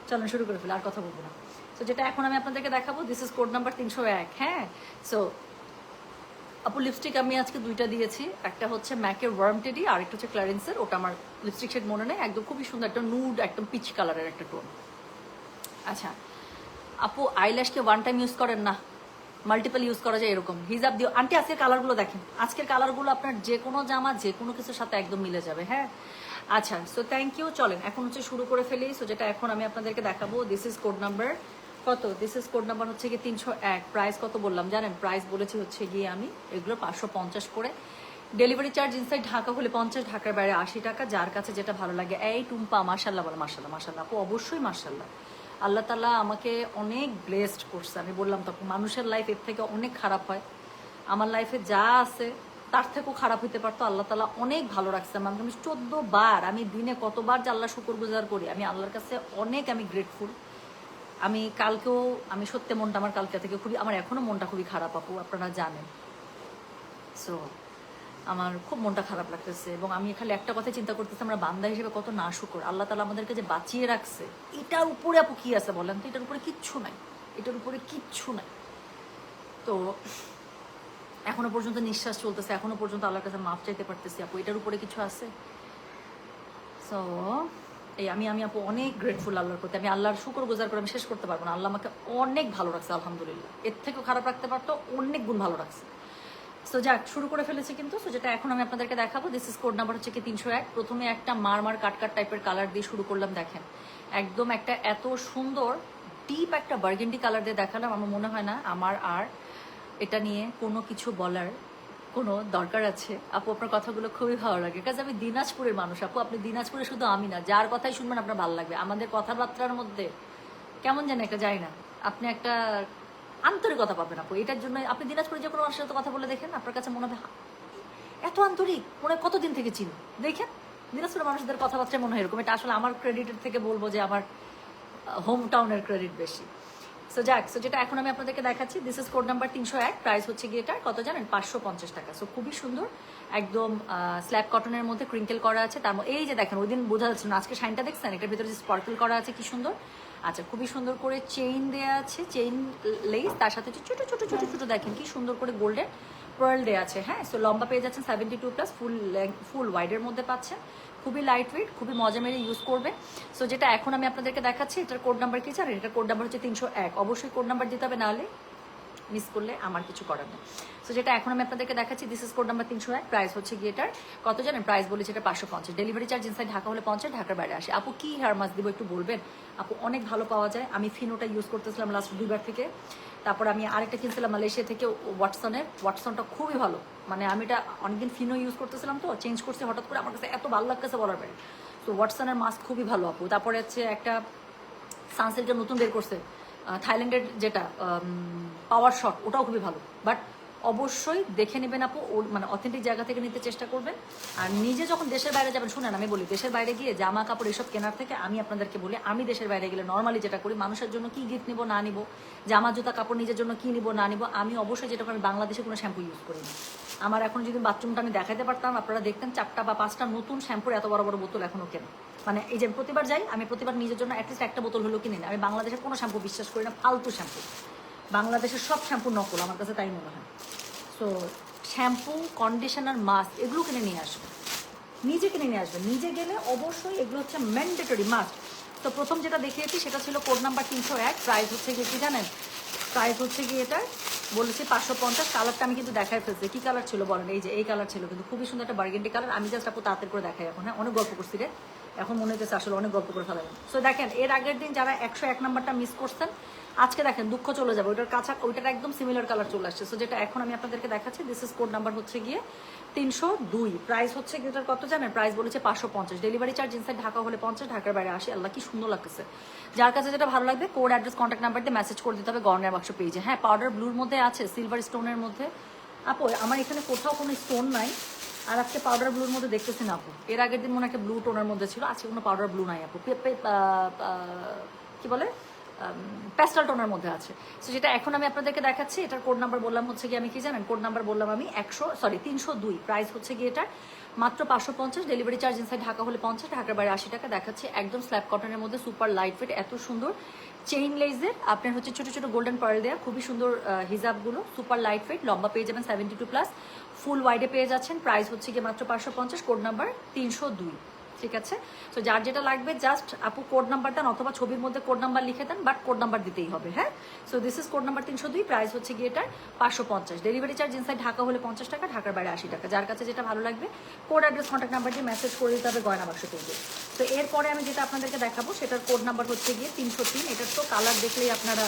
S1: চলেন শুরু করে ফেলি, আর কথা বলবো না। তো যেটা এখন আমি আপনাদেরকে দেখাবো, দিস ইজ কোড নাম্বার 301। হ্যাঁ, সো আপু লিপস্টিক আমি আজকে দুইটা দিয়েছি, একটা হচ্ছে ম্যাকের ওয়ার্ম টেডি, আর একটা হচ্ছে ক্লারেন্সের, ওটা আমার লিপস্টিক শেড মনে নেই, একদম খুবই সুন্দর একটা নুড, একদম পিচ কালারের একটা টোন। আচ্ছা আপু, আইল্যাশকে ওয়ান টাইম ইউজ করেন না, মাল্টিপল ইউজ করা যায় এরকম হিজাব দিও। আন্টি আজকের কালারগুলো দেখেন, আজকের কালারগুলো আপনার যে কোনো জামা যে কোনো কিছুর সাথে একদম মিলে যাবে। হ্যাঁ, আচ্ছা, সো থ্যাংক ইউ। চলেন এখন হচ্ছে শুরু করে ফেলি। সো যেটা এখন আমি আপনাদেরকে দেখাবো, দিস ইজ কোড নাম্বার কত? দিস ইজ কোড নাম্বার হচ্ছে গিয়ে 301। প্রাইস কত বললাম জানেন? প্রাইস বলেছি হচ্ছে গিয়ে আমি, এগুলো 550 করে, ডেলিভারি চার্জ ইনসাইড ঢাকা হলে 50, ঢাকার বাইরে 80 টাকা। যার কাছে যেটা ভালো লাগে। এই টুম্পা মাশাল্লাহ বলো, মাশাল্লাহ মাশাল্লাহ আপু, অবশ্যই মাশাল্লাহ। আল্লাহ তাআলা আমাকে অনেক ব্লেসড করছে। আমি বললাম তো মানুষের লাইফ এর থেকে অনেক খারাপ হয়, আমার লাইফে যা আছে তার থেকেও খারাপ হইতে পারতো। আল্লাহ তাআলা অনেক ভালো রাখছে আমাকে। আমি 14 বার, আমি দিনে কতবার যে আল্লাহ শুকরগুজার করি, আমি আল্লাহর কাছে অনেক আমি গ্রেটফুল। আমি কালকেও, আমি সত্যি মনটা আমার কালকে থেকে খুবই, আমার এখনো মনটা খুবই খারাপ আপু, আপনারা জানেন। সো আমার খুব মনটা খারাপ লাগতেছে এবং আমি খালি একটা কথা চিন্তা করতেছি, আমরা বান্দা হিসেবে কত না শুকর, আল্লাহ তাআলা আমাদেরকে যে বাঁচিয়ে রাখছে, এটার উপরে আপু কি আছে বলেন তো? এটার উপরে কিচ্ছু নাই, এটার উপরে কিচ্ছু নাই। তো এখনো পর্যন্ত নিঃশ্বাস চলতেছে, এখনো পর্যন্ত আল্লাহর কাছে মাফ চাইতে পারতেছি আপু, এটার উপরে কিছু আছে? সো এই আমি আপু অনেক গ্রেটফুল আল্লাহর প্রতি। আমি আল্লাহর শুকর গুজার করে আমি শেষ করতে পারবো না। আল্লাহ আমাকে অনেক ভালো রাখছে আলহামদুলিল্লাহ, এর থেকেও খারাপ রাখতে পারতো, অনেক গুণ ভালো রাখছে। সো যাক, শুরু করে ফেলেছি কিন্তু। সো যেটা এখন আমি আপনাদেরকে দেখাবো, দিস ইজ কোড নাম্বার হচ্ছে কি 301। প্রথমে একটা মার কাট টাইপের কালার দিয়ে শুরু করলাম। দেখেন একদম একটা এত সুন্দর ডিপ একটা বার্গেন্ডি কালার দিয়ে দেখালাম। আমার মনে হয় না আমার আর এটা নিয়ে কোনো কিছু বলার কোনো দরকার আছে আপু। আপনার কথাগুলো খুবই ভালো লাগে, কাজ আমি দিনাজপুরের মানুষ আপু। আপনি দিনাজপুরে শুধু আমি না, যার কথাই শুনবেন আপনার ভালো লাগবে। আমাদের কথাবার্তার মধ্যে কেমন জানি একটা, যাই না, আপনি একটা আন্তরিকতা পাবেন আপু। এটার জন্য আপনি দিনাজপুরে যে কোনো মানুষের সাথে কথা বলে দেখেন, আপনার কাছে মনে হবে এত আন্তরিক, মনে হয় কতদিন থেকে চিনি। দেখেন দিনাজপুরের মানুষদের কথাবার্তায় মনে হয় এরকম। এটা আসলে আমার ক্রেডিটের থেকে বলবো যে আমার হোম টাউনের ক্রেডিট বেশি। সো যাক, সো যেটা এখন আমি আপনাদেরকে দেখাচ্ছি, this is code number 301। Price হচ্ছে গিয়ে এটা কত জানেন? 550 টাকা। সো খুবই সুন্দর, একদম স্ল্যাব কটনের মধ্যে ক্রিঙ্কেল করা আছে। তার মধ্যে এই যে দেখেন, ওই দিন বোঝা যাচ্ছে না, আজকে শাইনটা দেখছেন, এটার ভিতরে যে স্পার্কেল করা আছে কি সুন্দর। আচ্ছা, খুবই সুন্দর করে চেইন দেওয়া আছে, চেইন লেস, তার সাথে হচ্ছে ছোটো ছোটো ছোটো ছোটো দেখেন কি সুন্দর করে গোল্ডেন পার্ল দেওয়া আছে। হ্যাঁ, সো লম্বা পেয়ে যাচ্ছেন 72+, ফুল ওয়াইডের মধ্যে পাচ্ছেন। খুবই লাইট ওয়েট, খুবই মজা মেরে ইউজ করবে। সো যেটা এখন আমি আপনাদেরকে দেখাচ্ছি, এটার কোড নাম্বার কি জানেন? এটার কোড নাম্বার হচ্ছে 301। অবশ্যই কোড নাম্বার দিতে হবে, নাহলে মিস করলে আমার কিছু করার নেই। সো যেটা এখন আমি আপনাদেরকে দেখাচ্ছি, this is code number 301। Price হচ্ছে গিয়ে এটার কত জানেন? প্রাইস বলেছে এটা 550। ডেলিভারি চার্জ ইনসাইড ঢাকা হলে 50, ঢাকার বাইরে আসে। আপু কি হেয়ার মাস্ক দিব একটু বলবেন? আপু অনেক ভালো পাওয়া যায়। আমি ফিনোটা ইউজ করতেছিলাম লাস্ট 2বার থেকে। তারপর আমি আরেকটা কিনছিলাম মালয়েশিয়া থেকে, ওয়াটসনটা খুবই ভালো। মানে আমি এটা অনেকদিন ফিনো ইউজ করতেছিলাম, তো চেঞ্জ করছি হঠাৎ করে, আমার কাছে এত ভালো লাগতেছে বলার বাইরে। তো ওয়াটসনের মাস্ক খুবই ভালো আপু। তারপরে হচ্ছে একটা সানসিল্কের নতুন বের করছে থাইল্যান্ডের, যেটা পাওয়ার শট, ওটাও খুবই ভালো। বাট অবশ্যই দেখে নেবেন আপু, মানে অথেন্টিক জায়গা থেকে নিতে চেষ্টা করবেন। আর নিজে যখন দেশের বাইরে যাবেন, শুনেন আমি বলি, দেশের বাইরে গিয়ে জামা কাপড় এসব কেনার থেকে আমি আপনাদেরকে বলি, আমি দেশের বাইরে গেলে নর্মালি যেটা করি, মানুষের জন্য কি গিফট নিব না নিব, জামা জুতা কাপড় নিজের জন্য কি নিব না নিব, আমি অবশ্যই যেটা করি, বাংলাদেশে কোনো শ্যাম্পু ইউজ করি না। আমার এখন যদি বাথরুমটা আমি দেখাতে পারতাম, আপনারা দেখতেন 4টা বা 5টা নতুন শ্যাম্পুর এত বড় বড় বোতল এখনো কেনা। মানে এই যে প্রতিবার যাই, আমি প্রতিবার নিজের জন্য অ্যাটলিস্ট একটা বোতল হলেও কিনে নিই। আমি বাংলাদেশের কোনো শ্যাম্পু বিশ্বাস করি না, ফালতু শ্যাম্পু। বাংলাদেশের সব শ্যাম্পু নকল, আমার কাছে তাই মনে হয়। সো শ্যাম্পু, কন্ডিশনার, মাস্ক এগুলো কিনে নিয়ে আসবেন, নিজে কিনে নিয়ে আসবেন। নিজে গেলে অবশ্যই এগুলো হচ্ছে ম্যান্ডেটরি মাস্ট। তো প্রথম যেটা দেখিয়েছি সেটা ছিল কোড নাম্বার 301। প্রাইস হচ্ছে গিয়ে কি জানেন? প্রাইস হচ্ছে গিয়ে এটা বলেছি 550। কালারটা আমি কিন্তু দেখাই ফেলছি, কি কালার ছিল বলেন? এই যে এই কালার ছিল, কিন্তু খুবই সুন্দর একটা বার্গেন্ডি কালার। আমি জাস্ট আপু তাড়াতাড়ি করে দেখাই এখন। হ্যাঁ, অনেক গল্প করছি রে, এখন মনে হচ্ছে আসলে অনেক গল্প করে ফেলাবেন। সো দেখেন, এর আগের দিন যারা 101 নাম্বারটা মিস করছেন, আজকে দেখেন দুঃখ চলে যাবে, ওইটার কাছা, ওইটার একদম সিমিলার কালার চলে আসছে। সো যেটা এখন আমি আপনাদেরকে দেখাচ্ছি, দিস ইজ কোড নাম্বার হচ্ছে গিয়ে 302। প্রাইস হচ্ছে এটার কত জানেন? প্রাইস বলেছে 550। ডেলিভারি চার্জ ইনসাইড ঢাকা হলে 50, ঢাকার বাইরে আসে। আল্লাহ কি সুন্দর লাগতেছে। যার কাছে যেটা ভালো লাগবে, কোড, অ্যাড্রেস, কন্ট্যাক্ট নাম্বার দিয়ে মেসেজ করে দিতে হবে গর্নের বাক্স পেজে। হ্যাঁ, পাউডার ব্লুর মধ্যে আছে, সিলভার স্টোনের মধ্যে। আপু আমার এখানে কোথাও কোনো স্টোন নাই, আর আজকে পাউডার ব্লুর মধ্যে দেখতেছি না আপু। এর আগের দিন মনে একটা ব্লু টোনের মধ্যে ছিল, আজকে কোনো পাউডার ব্লু নাই আপু। কি বলে, প্যাস্টাল টোনের মধ্যে আছে। সো যেটা এখন আমি আপনাদেরকে দেখাচ্ছি, এটার কোড নাম্বার বললাম হচ্ছে গিয়ে, আমি কি জানেন? কোড নাম্বার বললাম আমি 302। প্রাইস হচ্ছে গিয়ে এটা মাত্র 550। ডেলিভারি চার্জ ইনসাইড ঢাকা হলে 50, ঢাকার বাইরে 80 টাকা। দেখাচ্ছি একদম স্ল্যাব কটনের মধ্যে, সুপার লাইট ওয়েট, এত সুন্দর চেইন লেজের, আপনার হচ্ছে ছোটো ছোটো গোল্ডেন পার্ল দেওয়া, খুবই সুন্দর হিজাবগুলো, সুপার লাইট ওয়েট, লম্বা পেয়ে যাবেন 72+, ফুল ওয়াইডে পেয়ে যাচ্ছেন। প্রাইস হচ্ছে গিয়ে মাত্র 550, কোড নাম্বার 302। ঠিক আছে। সো যার যেটা লাগবে জাস্ট আপু কোড নাম্বার দেন, অথবা ছবির মধ্যে কোড নাম্বার লিখে দেন, বাট কোড নাম্বার দিতেই হবে। হ্যাঁ, so this is code number 302। Price হচ্ছে গিয়ে এটার 550। ডেলিভারি চার্জ ইনসাইড ঢাকা হলে 50 টাকা, ঢাকার বাইরে 80 টাকা। যার কাছে যেটা ভালো লাগবে, কোড, অ্যাড্রেস, কন্ট্যাক্ট নাম্বার দিয়ে মেসেজ করে দিতে হবে গয়না বাক্স পেজে। তো এরপরে আমি যেটা আপনাদেরকে দেখাবো, সেটার কোড নাম্বার হচ্ছে গিয়ে 303। এটার তো কালার দেখলেই আপনারা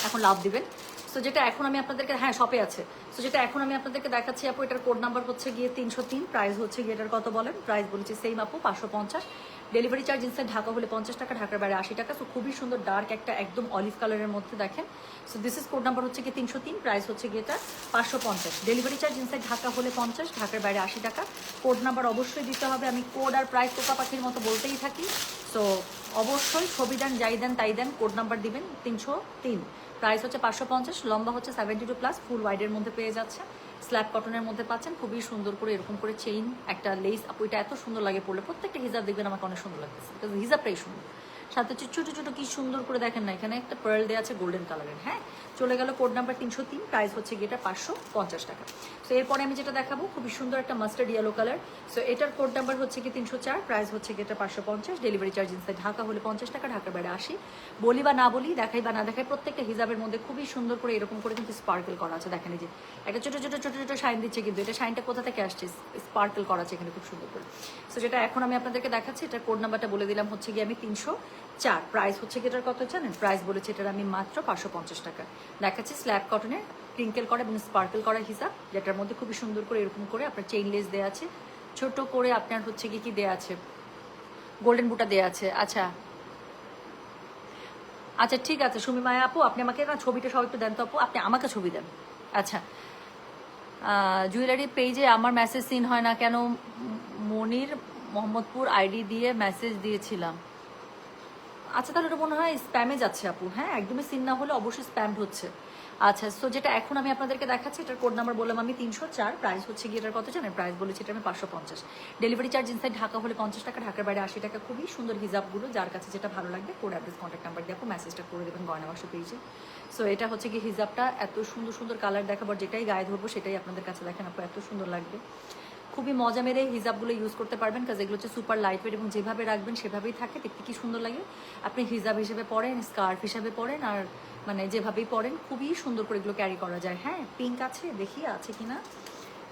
S1: এখন লাভ দিবেন। সো সো যেটা এখন আমি আপনাদেরকে, হ্যাঁ শপে আছে। সো যেটা এখন আমি আপনাদেরকে দেখাচ্ছি আপু, এটার কোড নাম্বার হচ্ছে গিয়ে 303, প্রাইস হচ্ছে গিয়ে এটার কত বলেন? প্রাইস বলেছি সেম আপু 550। ডেলিভারি চার্জ ইনসাইড ঢাকা হলে 50 টাকা, ঢাকার বাইরে 80 টাকা। সো খুবই সুন্দর ডার্ক একটা একদম অলিভ কালারের মধ্যে দেখেন। So this is code number হচ্ছে গিয়ে 303, প্রাইস হচ্ছে গিয়ে এটা 550। ডেলিভারি চার্জ ইনসাইড ঢাকা হলে 50, ঢাকার বাইরে 80 টাকা। কোড নাম্বার অবশ্যই দিতে হবে, আমি কোড আর প্রাইস পোকা পাখির মতো বলতেই থাকি। সো অবশ্যই ছবি দেন, যাই দেন তাই দেন, কোড নাম্বার দিবেন 303। প্রাইস হচ্ছে 550, লম্বা হচ্ছে 72+, ফুল ওয়াইডের মধ্যে পেয়ে যাচ্ছে, স্ল্যাব কটনের মধ্যে পাচ্ছেন। খুবই সুন্দর করে এরকম করে চেইন একটা লেস আপু, এটা এত সুন্দর লাগে পড়লে। প্রত্যেকটা হিজাব দেখবেন আমাকে অনেক সুন্দর লাগতেছে, বিকজ হিজাবটাই সুন্দর। সাথে হচ্ছে ছোটো ছোটো কি সুন্দর করে দেখেন না, এখানে একটা পার্ল দেওয়া আছে গোল্ডেন কালারের। হ্যাঁ, চলে গেল কোড নাম্বার 303, প্রাইস হচ্ছে গিয়ে এটা 550 টাকা। সো এরপরে আমি যেটা দেখাবো খুবই সুন্দর একটা মাস্টার্ড ইয়েলো কালার। সো এটার কোড নাম্বার হচ্ছে কি 304, প্রাইস হচ্ছে গিয়ে এটা 550। ডেলিভারি চার্জ ইনসাইড ঢাকা হলে 50 টাকা, ঢাকার বাইরে 80। বলি বা না বলি, দেখাই বা না দেখাই, প্রত্যেকটা হিজাবের মধ্যে খুবই সুন্দর করে এরকম করে কিন্তু স্পার্কেল করা আছে। দেখেন এই যে একটা ছোটো ছোটো ছোটো ছোটো শাইন দিচ্ছে, কিন্তু এটা শাইনটা কোথা থেকে আসছে? স্পার্কেল করা আছে এখানে খুব সুন্দর করে। সো যেটা এখন আমি আপনাদেরকে দেখাচ্ছি, এটার কোড নাম্বারটা বলে দিলাম হচ্ছে গিয়ে আমি 304। প্রাইস হচ্ছে কি এটার কত জানেন? প্রাইস বলেছে এটার আমি মাত্র 550 টাকা। দেখাচ্ছি স্ল্যাব কটনের ক্রিঙ্কেল করা এবং স্পার্কেল করা হিসাব, যেটার মধ্যে খুবই সুন্দর করে এরকম করে আপনার চেইন লেস দেওয়া আছে, ছোট করে আপনার হচ্ছে কি দেওয়া আছে, গোল্ডেন বুটা দেওয়া আছে। আচ্ছা আচ্ছা ঠিক আছে সুমি মায়া আপু, আপনি আমাকে না ছবিটা সব একটু দেন তো আপু, আপনি আমাকে ছবি দেন। আচ্ছা, জুয়েলারি পেজে আমার মেসেজ সিন হয় না কেন? মনির মোহাম্মদপুর আইডি দিয়ে মেসেজ দিয়েছিলাম। আচ্ছা, তাহলে ওটা মনে হয় স্প্যামে যাচ্ছে আপু। হ্যাঁ, একদমই সিন না হলে অবশ্যই স্প্যামড হচ্ছে। আচ্ছা, সো যেটা এখন আমি আপনাদেরকে দেখাচ্ছি, এটার কোড নাম্বার বললাম আমি 304, প্রাইস হচ্ছে গিয়ে এটার কত জানেন? প্রাইস বলেছি এটা আমি 550। ডেলিভারি চার্জ ইনসাইড ঢাকা হলে 50 টাকা, ঢাকার বাইরে 80 টাকা। খুবই সুন্দর হিজাবগুলো, যার কাছে যেটা ভালো লাগবে কোড অ্যাড্রেস কন্ট্যাক্ট নাম্বার দিয়ে আপু মেসেজটা করে দেবেন গয়না বাক্স পেজে। সো এটা হচ্ছে কি হিজাবটা, এত সুন্দর সুন্দর কালার দেখাবার, যেটাই গায়ে ধরবো সেটাই আপনাদের কাছে দেখেন আপু এত সুন্দর লাগবে। খুবই মজা মেরে হিজাবগুলো ইউজ করতে পারবেন, কাজ এগুলো হচ্ছে সুপার লাইট ওয়েট এবং যেভাবে রাখবেন সেভাবেই থাকে, দেখতে কি সুন্দর লাগে। আপনি হিজাব হিসেবে পরেন, স্কার্ফ হিসেবে পরেন, আর মানে যেভাবেই পরেন খুবই সুন্দর করে এগুলো ক্যারি করা যায়। হ্যাঁ, পিঙ্ক আছে, দেখি আছে কিনা।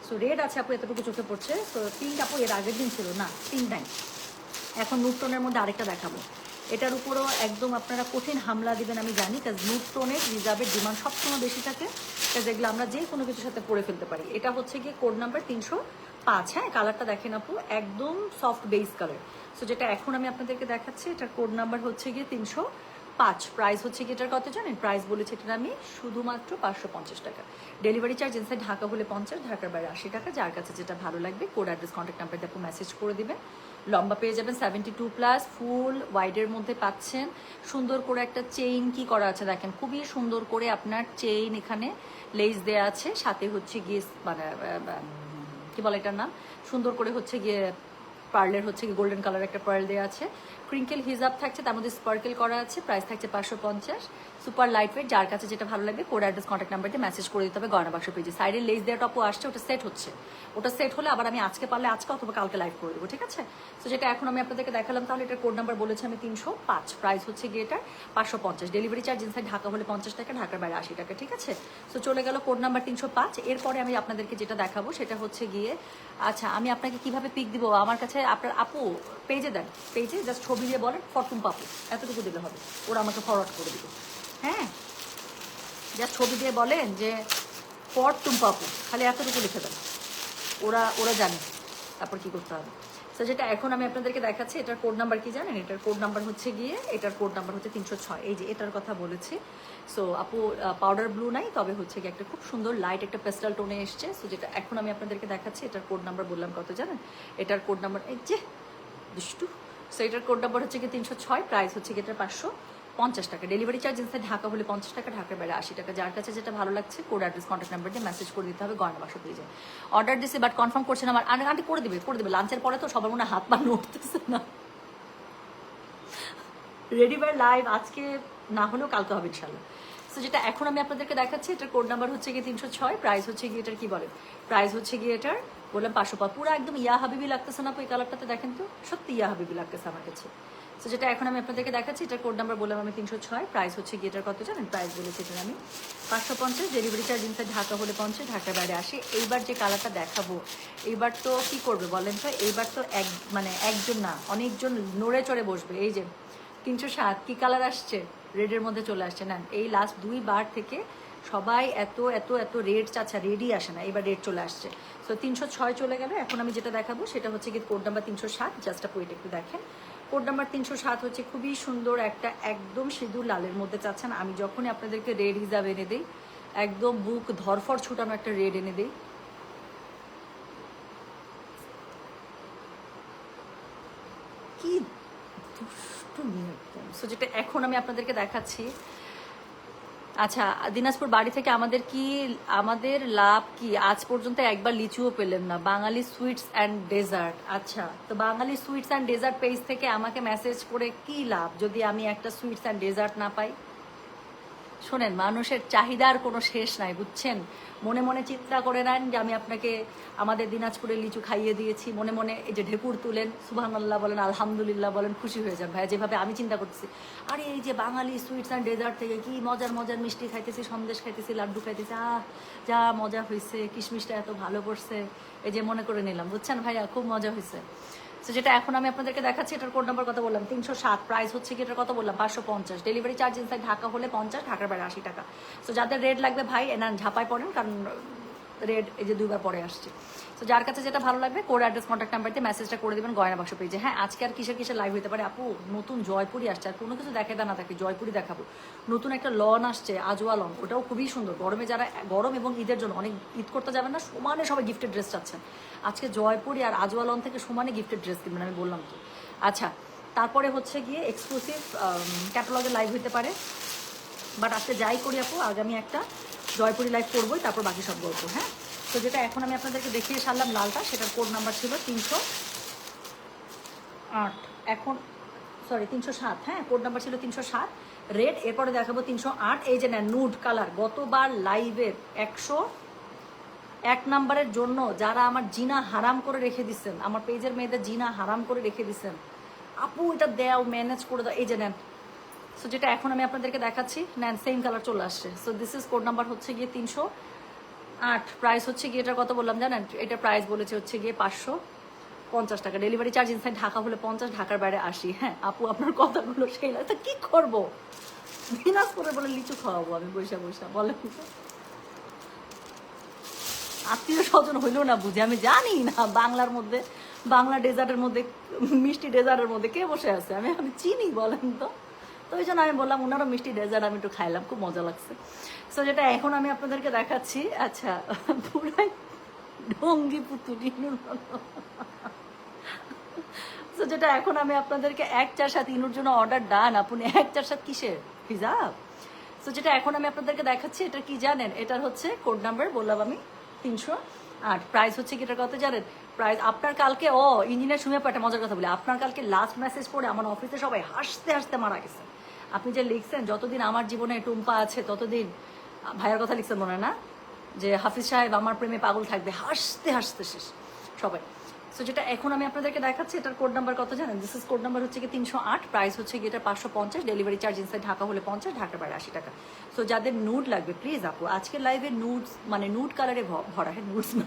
S1: সো রেড আছে আপু, এতটুকু চোখে পড়ছে। তো পিঙ্ক আপু এর আগের দিন ছিল না, পিঙ্ক নাই। এখন নুড টোনের মধ্যে আরেকটা দেখাবো, এটার উপরও একদম আপনারা কঠিন হামলা দিবেন আমি জানি, কাজ নুড টোনের হিজাবের ডিমান্ড সবসময় বেশি থাকে, কাজ এগুলো আমরা যে কোনো কিছুর সাথে পরে ফেলতে পারি। এটা হচ্ছে গিয়ে কোড নাম্বার 305। হ্যাঁ, কালারটা দেখেন আপু, একদম সফট বেস কালার। সো যেটা এখন আমি আপনাদেরকে দেখাচ্ছি, এটার কোড নাম্বার হচ্ছে গিয়ে 305। প্রাইস হচ্ছে কি এটার কত জানেন? প্রাইস বলেছে এটার আমি শুধুমাত্র 550 টাকা। ডেলিভারি চার্জ ইনসাইড ঢাকা হলে 50, ঢাকার বাইরে 80 টাকা। যার কাছে যেটা ভালো লাগবে কোড অ্যাড্রেস কন্ট্যাক্ট নাম্বার দিয়ে আপনি মেসেজ করে দিবেন। লম্বা পেয়ে যাবেন 72+, ফুল ওয়াইডের মধ্যে পাচ্ছেন। সুন্দর করে একটা চেইন কি করা আছে দেখেন, খুবই সুন্দর করে আপনার চেইন এখানে লেস দেওয়া আছে, সাথে হচ্ছে গিয়ে মানে কি বলে এটার নাম, সুন্দর করে হচ্ছে গিয়ে পার্লের হচ্ছে গিয়ে গোল্ডেন কালার একটা পার্ল দেওয়া আছে। ক্রিঙ্কেল হিজাব থাকছে, তার মধ্যে স্পার্কেল করা আছে, প্রাইস থাকছে 550। সুপার লাইট ওয়েট, যার কাছে যেটা ভালো লাগবে কোড অ্যাড্রেস কন্ট্যাক্ট নাম্বার দিয়ে মেসেজ করে দিতে হবে গয়না বাক্স পেজে। সাইডের লেস দেওয়া টপও আসছে, ওটা সেট হচ্ছে, ওটা সেট হলে আবার আমি আজকে পারলে আজকে অথবা কালকে লাইভ করে দেবো, ঠিক আছে? তো যেটা এখন আমি আপনাদেরকে দেখালাম, তাহলে এটার কোড নাম্বার বলেছি আমি 305, প্রাইস হচ্ছে গিয়ে এটার 550। ডেলিভারি চার্জ ইনসাইড ঢাকা হলে 50 টাকা, ঢাকার বাইরে 80 টাকা, ঠিক আছে? তো চলে গেল কোড নাম্বার 305। এরপরে আমি আপনাদেরকে যেটা দেখাবো সেটা হচ্ছে গিয়ে, আচ্ছা আমি আপনাকে কিভাবে পিক দিব? আমার কাছে আপনার আপু পেজে দেন, পেজে জাস্ট ছবি দিয়ে বলেন ফরটুম পাপু, এতটুকু দিলে হবে, ওরা আমাকে ফরওয়ার্ড করে দিবে। হ্যাঁ, জাস্ট ছবি দিয়ে বলেন যে ফরটুম পাপু, খালি এতটুকু লিখে দেন, ওরা ওরা জানে তারপর কি করতে হবে। তো যেটা এখন আমি আপনাদেরকে দেখাচ্ছি, এটার কোড নাম্বার কি জানেন? এটার কোড নাম্বার হচ্ছে গিয়ে, এটার কোড নাম্বার হচ্ছে 306। এই যে এটার কথা বলেছি। সো আপু পাউডার ব্লু নাই, তবে হচ্ছে গিয়ে একটা খুব সুন্দর লাইট একটা পেস্টাল টোনে এসছে। সো যেটা এখন আমি আপনাদেরকে দেখাচ্ছি, এটার কোড নাম্বার বললাম কত জানেন? এটার কোড নাম্বার এই যে দুষ্টু। সো এটার কোড নাম্বার হচ্ছে কি 306, প্রাইস হচ্ছে কি এটার 550 টাকা। ডেলিভারি চার্জ ইনসাইড ঢাকা হলে 50 টাকা, ঢাকার বাইরে 80 টাকা। যার কাছে যেটা ভালো লাগছে কোড অ্যাড্রেস কন্ট্যাক্ট নাম্বার দিয়ে মেসেজ করে দিতে হবে গয়না বাক্স পেজে। অর্ডার দিছে বাট কনফার্ম করছে না আমার আন্টি, করে দেবে করে দেবে, লাঞ্চের পরে তো সবার মনে হাত পা নড়তেছে না। রেডি বাই লাইভ আজকে না হলেও কালকে হবে ইনশাল্লাহ। সো যেটা এখন আমি আপনাদেরকে দেখাচ্ছি, এটার কোড নাম্বার হচ্ছে গিয়ে 306, প্রাইস হচ্ছে গিয়ে এটার কি বলে, প্রাইস হচ্ছে গিয়ে এটার বললাম 500। পুরো একদম ইয়া হাবিবি লাগতেছে না এই কালারটাতে, দেখেন তো সত্যি ইয়া হাবিবি লাগতেছে আমার কাছে। সো যেটা এখন আমি আপনাদেরকে দেখাচ্ছি, এটার কোড নাম্বার বললাম আমি 306, প্রাইস হচ্ছে গিয়ে এটার কত জানেন? প্রাইস বলেছি এটার আমি 550। ডেলিভারি চার্জ ইনসাইড ঢাকা হলে 50, ঢাকার বাইরে 80। এইবার যে কালারটা দেখাবো, এইবার তো কি করবে বলেন তো? এইবার তো মানে একজন না অনেকজন নড়ে চড়ে বসবে। এই যে 307 কি কালার আসছে, রেডের মধ্যে চলে আসছে না, এই লাস্ট 2 বার থেকে সবাই এত এত এত রেড চাচ্ছা, রেডই আসে না, এবার রেড চলে আসছে। সো 306 চলে গেল। এখন আমি যেটা দেখাবো সেটা হচ্ছে কি কোড নাম্বার 307, জাস্ট আপু এটা একটু দেখেন। কোড নাম্বার 307 হচ্ছে খুবই সুন্দর একটা একদম সিঁদুর লালের মধ্যে চাচ্ছেন। আমি যখনই আপনাদেরকে রেড হিসাবে এনে দিই, একদম বুক ধরফর ছুটানো একটা রেড এনে দিই। কি দুষ্টু মেয়ে একদম। সো যেটা এখন আমি আপনাদেরকে দেখাচ্ছি, আচ্ছা দিনাজপুর বাড়ি থেকে আমাদের লাভ কি? আজ পর্যন্ত একবার লিচুও পেলেন না। বাঙালি সুইটস অ্যান্ড ডেজার্ট, আচ্ছা তো বাঙালি সুইটস অ্যান্ড ডেজার্ট পেজ থেকে আমাকে মেসেজ করে কি লাভ যদি আমি একটা সুইটস অ্যান্ড ডেজার্ট না পাই? শোনেন, মানুষের চাহিদার কোনো শেষ নাই, বুঝছেন? মনে মনে চিন্তা করে নেন যে আমি আপনাকে আমাদের দিনাজপুরের লিচু খাইয়ে দিয়েছি, মনে মনে এই যে ঢেকুর তুলেন, সুবহানাল্লাহ বলেন, আলহামদুলিল্লাহ বলেন, খুশি হয়ে যান ভাইয়া। যেভাবে আমি চিন্তা করতেছি, আরে এই যে বাঙালি সুইটস অ্যান্ড ডেজার্ট থেকে কি মজার মজার মিষ্টি খাইতেছি, সন্দেশ খাইতেছি, লাড্ডু খাইতেছি, যা মজা হয়েছে, কিশমিশটা এত ভালো করছে, এই যে মনে করে নিলাম, বুঝছেন ভাইয়া, খুব মজা হয়েছে। তো যেটা এখন আমি আপনাদেরকে দেখাচ্ছি, এটার কোড নাম্বার কথা বললাম 307, প্রাইস হচ্ছে কি এটার কথা বললাম 550, ডেলিভারি চার্জ ইনসাইড ঢাকা হলে 50, ঢাকার বাইরে 80 টাকা। সো যাদের রেড লাগবে ভাই এনার ঝাপায় পড়েন, কারণ রেড এই যে 2বার পরে আসছে। তো যার কাছে যেটা ভালো লাগবে কোড অ্যাড্রেস কন্ট্যাক্ট নাম্বার দিয়ে মেসেজটা করে দেবেন গয়না বাক্স পেজে। হ্যাঁ, আজকে আর কিসের লাইভ হতে পারে আপু? নতুন জয়পুরি আসছে, আর কোনো কিছু দেখাতে না থাকে জয়পুরি দেখাবো। নতুন একটা লন আসছে, আজওয়া লন, ওটাও খুবই সুন্দর। গরমে যারা, গরম এবং ঈদের জন্য অনেক ঈদ করতে যাবেন না, সমানে সবাই গিফটেড ড্রেস চাচ্ছেন, আজকে জয়পুরি আর আজওয়া লন থেকে সমানে গিফটেড ড্রেস কিনবেন, আমি বললাম তো। আচ্ছা, তারপরে হচ্ছে গিয়ে এক্সক্লুসিভ ক্যাটালগের লাইভ হতে পারে, বাট আজকে যাই করি আপু, আগামী একটা জয়পুরি লাইভ করবোই, তারপর বাকি সব গল্প। হ্যাঁ, তো যেটা এখন আমি আপনাদেরকে দেখিয়ে সারলাম লালটা, সেটার কোড নাম্বার ছিল 308, এখন সরি 307, হ্যাঁ কোড নাম্বার ছিল 307 রেড। এরপরে দেখাবো 308, এই যে নেন নুড কালার। গতবার লাইভের 101 নাম্বারের জন্য যারা আমার জিনা হারাম করে রেখে দিচ্ছেন, আমার পেজের মেয়েদের জিনা হারাম করে রেখে দিচ্ছেন, আপু এটা দেও, ম্যানেজ করে দাও, এই যে নেন। সো যেটা এখন আমি আপনাদেরকে দেখাচ্ছি, নেন সেম কালার চলে আসছে। So this is code number হচ্ছে গিয়ে 308, প্রাইস হচ্ছে গিয়ে এটার কথা বললাম জানেন, এটা প্রাইস বলেছে হচ্ছে গিয়ে 550 টাকা, ডেলিভারি চার্জ ইনসাইড ঢাকা হলে 50, ঢাকার বাইরে 80। হ্যাঁ আপু আপনার কথাগুলো সেই লাগে, তো কি করবো, দিনাজপুরে বলে লিচু খাওয়াবো আমি বৈশা বৈশা, বলেন আত্মীয় স্বজন হইলেও না বুঝে, আমি জানি না বাংলার মধ্যে, বাংলা ডেজার্টের মধ্যে, মিষ্টি ডেজার্টের মধ্যে কে বসে আছে, আমি চিনি, বলেন তো। তো ওই জন্য আমি বললাম ওনারও মিষ্টি ডেজার্ট, আমি একটু খাইলাম, খুব মজা লাগছে। সো যেটা এখন আমি আপনাদেরকে দেখাচ্ছি, আচ্ছা পুরাই ঢঙ্গি পুতুলি। সো যেটা এখন আমি আপনাদেরকে 147 ইনুর জন্য অর্ডার ডান। আপনি 147 কিসের হিজাব? সো যেটা এখন আমি আপনাদেরকে দেখাচ্ছি, এটা কি জানেন, এটার হচ্ছে কোড নাম্বার বললাম আমি 308, প্রাইস হচ্ছে কি এটার কথা জানেন? প্রাইস আপনার কালকে ইঞ্জিনিয়ার শুনে একটা মজার কথা বলি, আপনার কালকে লাস্ট মেসেজ পড়ে আমার অফিসে সবাই হাসতে হাসতে মারা গেছে। আপনি যে লিখছেন যতদিন আমার জীবনে টুম্পা আছে ততদিন, ভাইয়ের কথা লিখছেন মনে না, যে হাফিজ সাহেব আমার প্রেমে পাগল থাকবে, হাসতে হাসতে শেষ সবাই। সো যেটা এখন আমি আপনাদেরকে দেখাচ্ছি, এটার কোড নাম্বার কত জানেন? দিস ইজ কোড নাম্বার হচ্ছে কি 308, প্রাইস হচ্ছে কি এটা 550, ডেলিভারি চার্জ ইনসাইড ঢাকা হলে 50, ঢাকার বাইরে 80 টাকা। সো যাদের নুড লাগবে প্লিজ আপু, আজকের লাইভে নুডস মানে নুড কালারে ভরা, হ্যাঁ নুডস না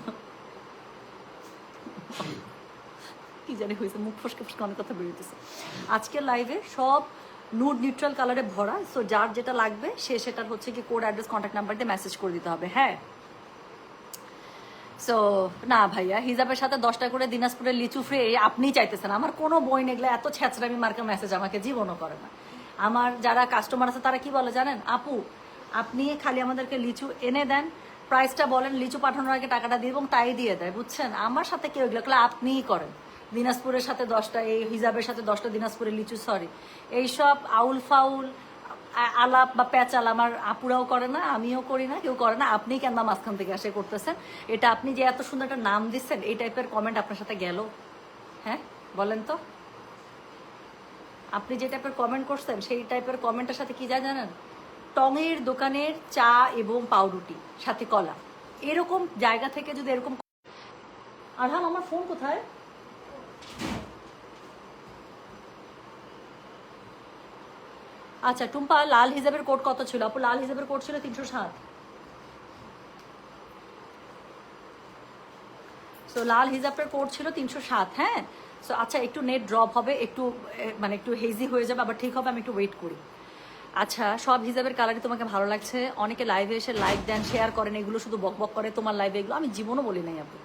S1: কি জানি হয়েছে, মুখ ফসকে ফসকে অনেক কথা বেরোতেছে। আজকের লাইভে সব নুড নিউট্রাল কালারে ভরা। সো যার যেটা লাগবে সে সেটার হচ্ছে কি কোড অ্যাড্রেস কন্ট্যাক্ট নাম্বার দিয়ে মেসেজ করে দিতে হবে। হ্যাঁ, সো না ভাইয়া, হিজাবের সাথে 10টা করে দিনাজপুরের লিচু ফ্রি আপনিই চাইতেছেন। আমার কোনো বই নেগলে এত ছ্যাঁচড়ামি মার্কা মেসেজ আমাকে জীবনও করে না। আমার যারা কাস্টমার আছে তারা কি বলে জানেন, আপু আপনি খালি আমাদেরকে লিচু এনে দেন, প্রাইসটা বলেন, লিচু পাঠানোর আগে টাকাটা দিয়ে এবং তাই দিয়ে দেয়, বুঝছেন। আমার সাথে কেউ এগুলো আপনিই করেন। দিনাজপুরের সাথে 10টা, এই হিজাবের সাথে 10টা দিনাজপুরের লিচু, সরি এইসব আউল ফাউল আলাপ বা প্যাচাল আমার আপুরাও করে না, আমিও করি না, কেউ করে না। আপনি কেন বা মাঝখান থেকে এসে করতেছেন এটা? আপনি যে এত সুন্দর একটা নাম দিচ্ছেন, এই টাইপের কমেন্ট আপনার সাথে গেল? হ্যাঁ বলেন তো, আপনি যে টাইপের কমেন্ট করছেন সেই টাইপের কমেন্টের সাথে কি যায় জানেন? টঙের দোকানের চা এবং পাউরুটি সাথে কলা, এরকম জায়গা থেকে যদি এরকম। আরহাম আমার ফোন কোথায়? আচ্ছা টুম্পা, লাল হিজাবের কোড কত ছিল আপু? লাল হিজাবের কোড ছিল 307। সো লাল হিজাবের কোড ছিল 307। হ্যাঁ, সো আচ্ছা একটু নেট ড্রপ হবে, একটু মানে একটু হেজি হয়ে যাবে, আবার ঠিক হবে, আমি একটু ওয়েট করি। আচ্ছা, সব হিজাবের কালারই তোমাকে ভালো লাগছে, অনেকে লাইভে এসে লাইক দেন, শেয়ার করেন, এগুলো শুধু বক বক করে তোমার লাইভে, এগুলো আমি জীবনও বলি নাই আপু,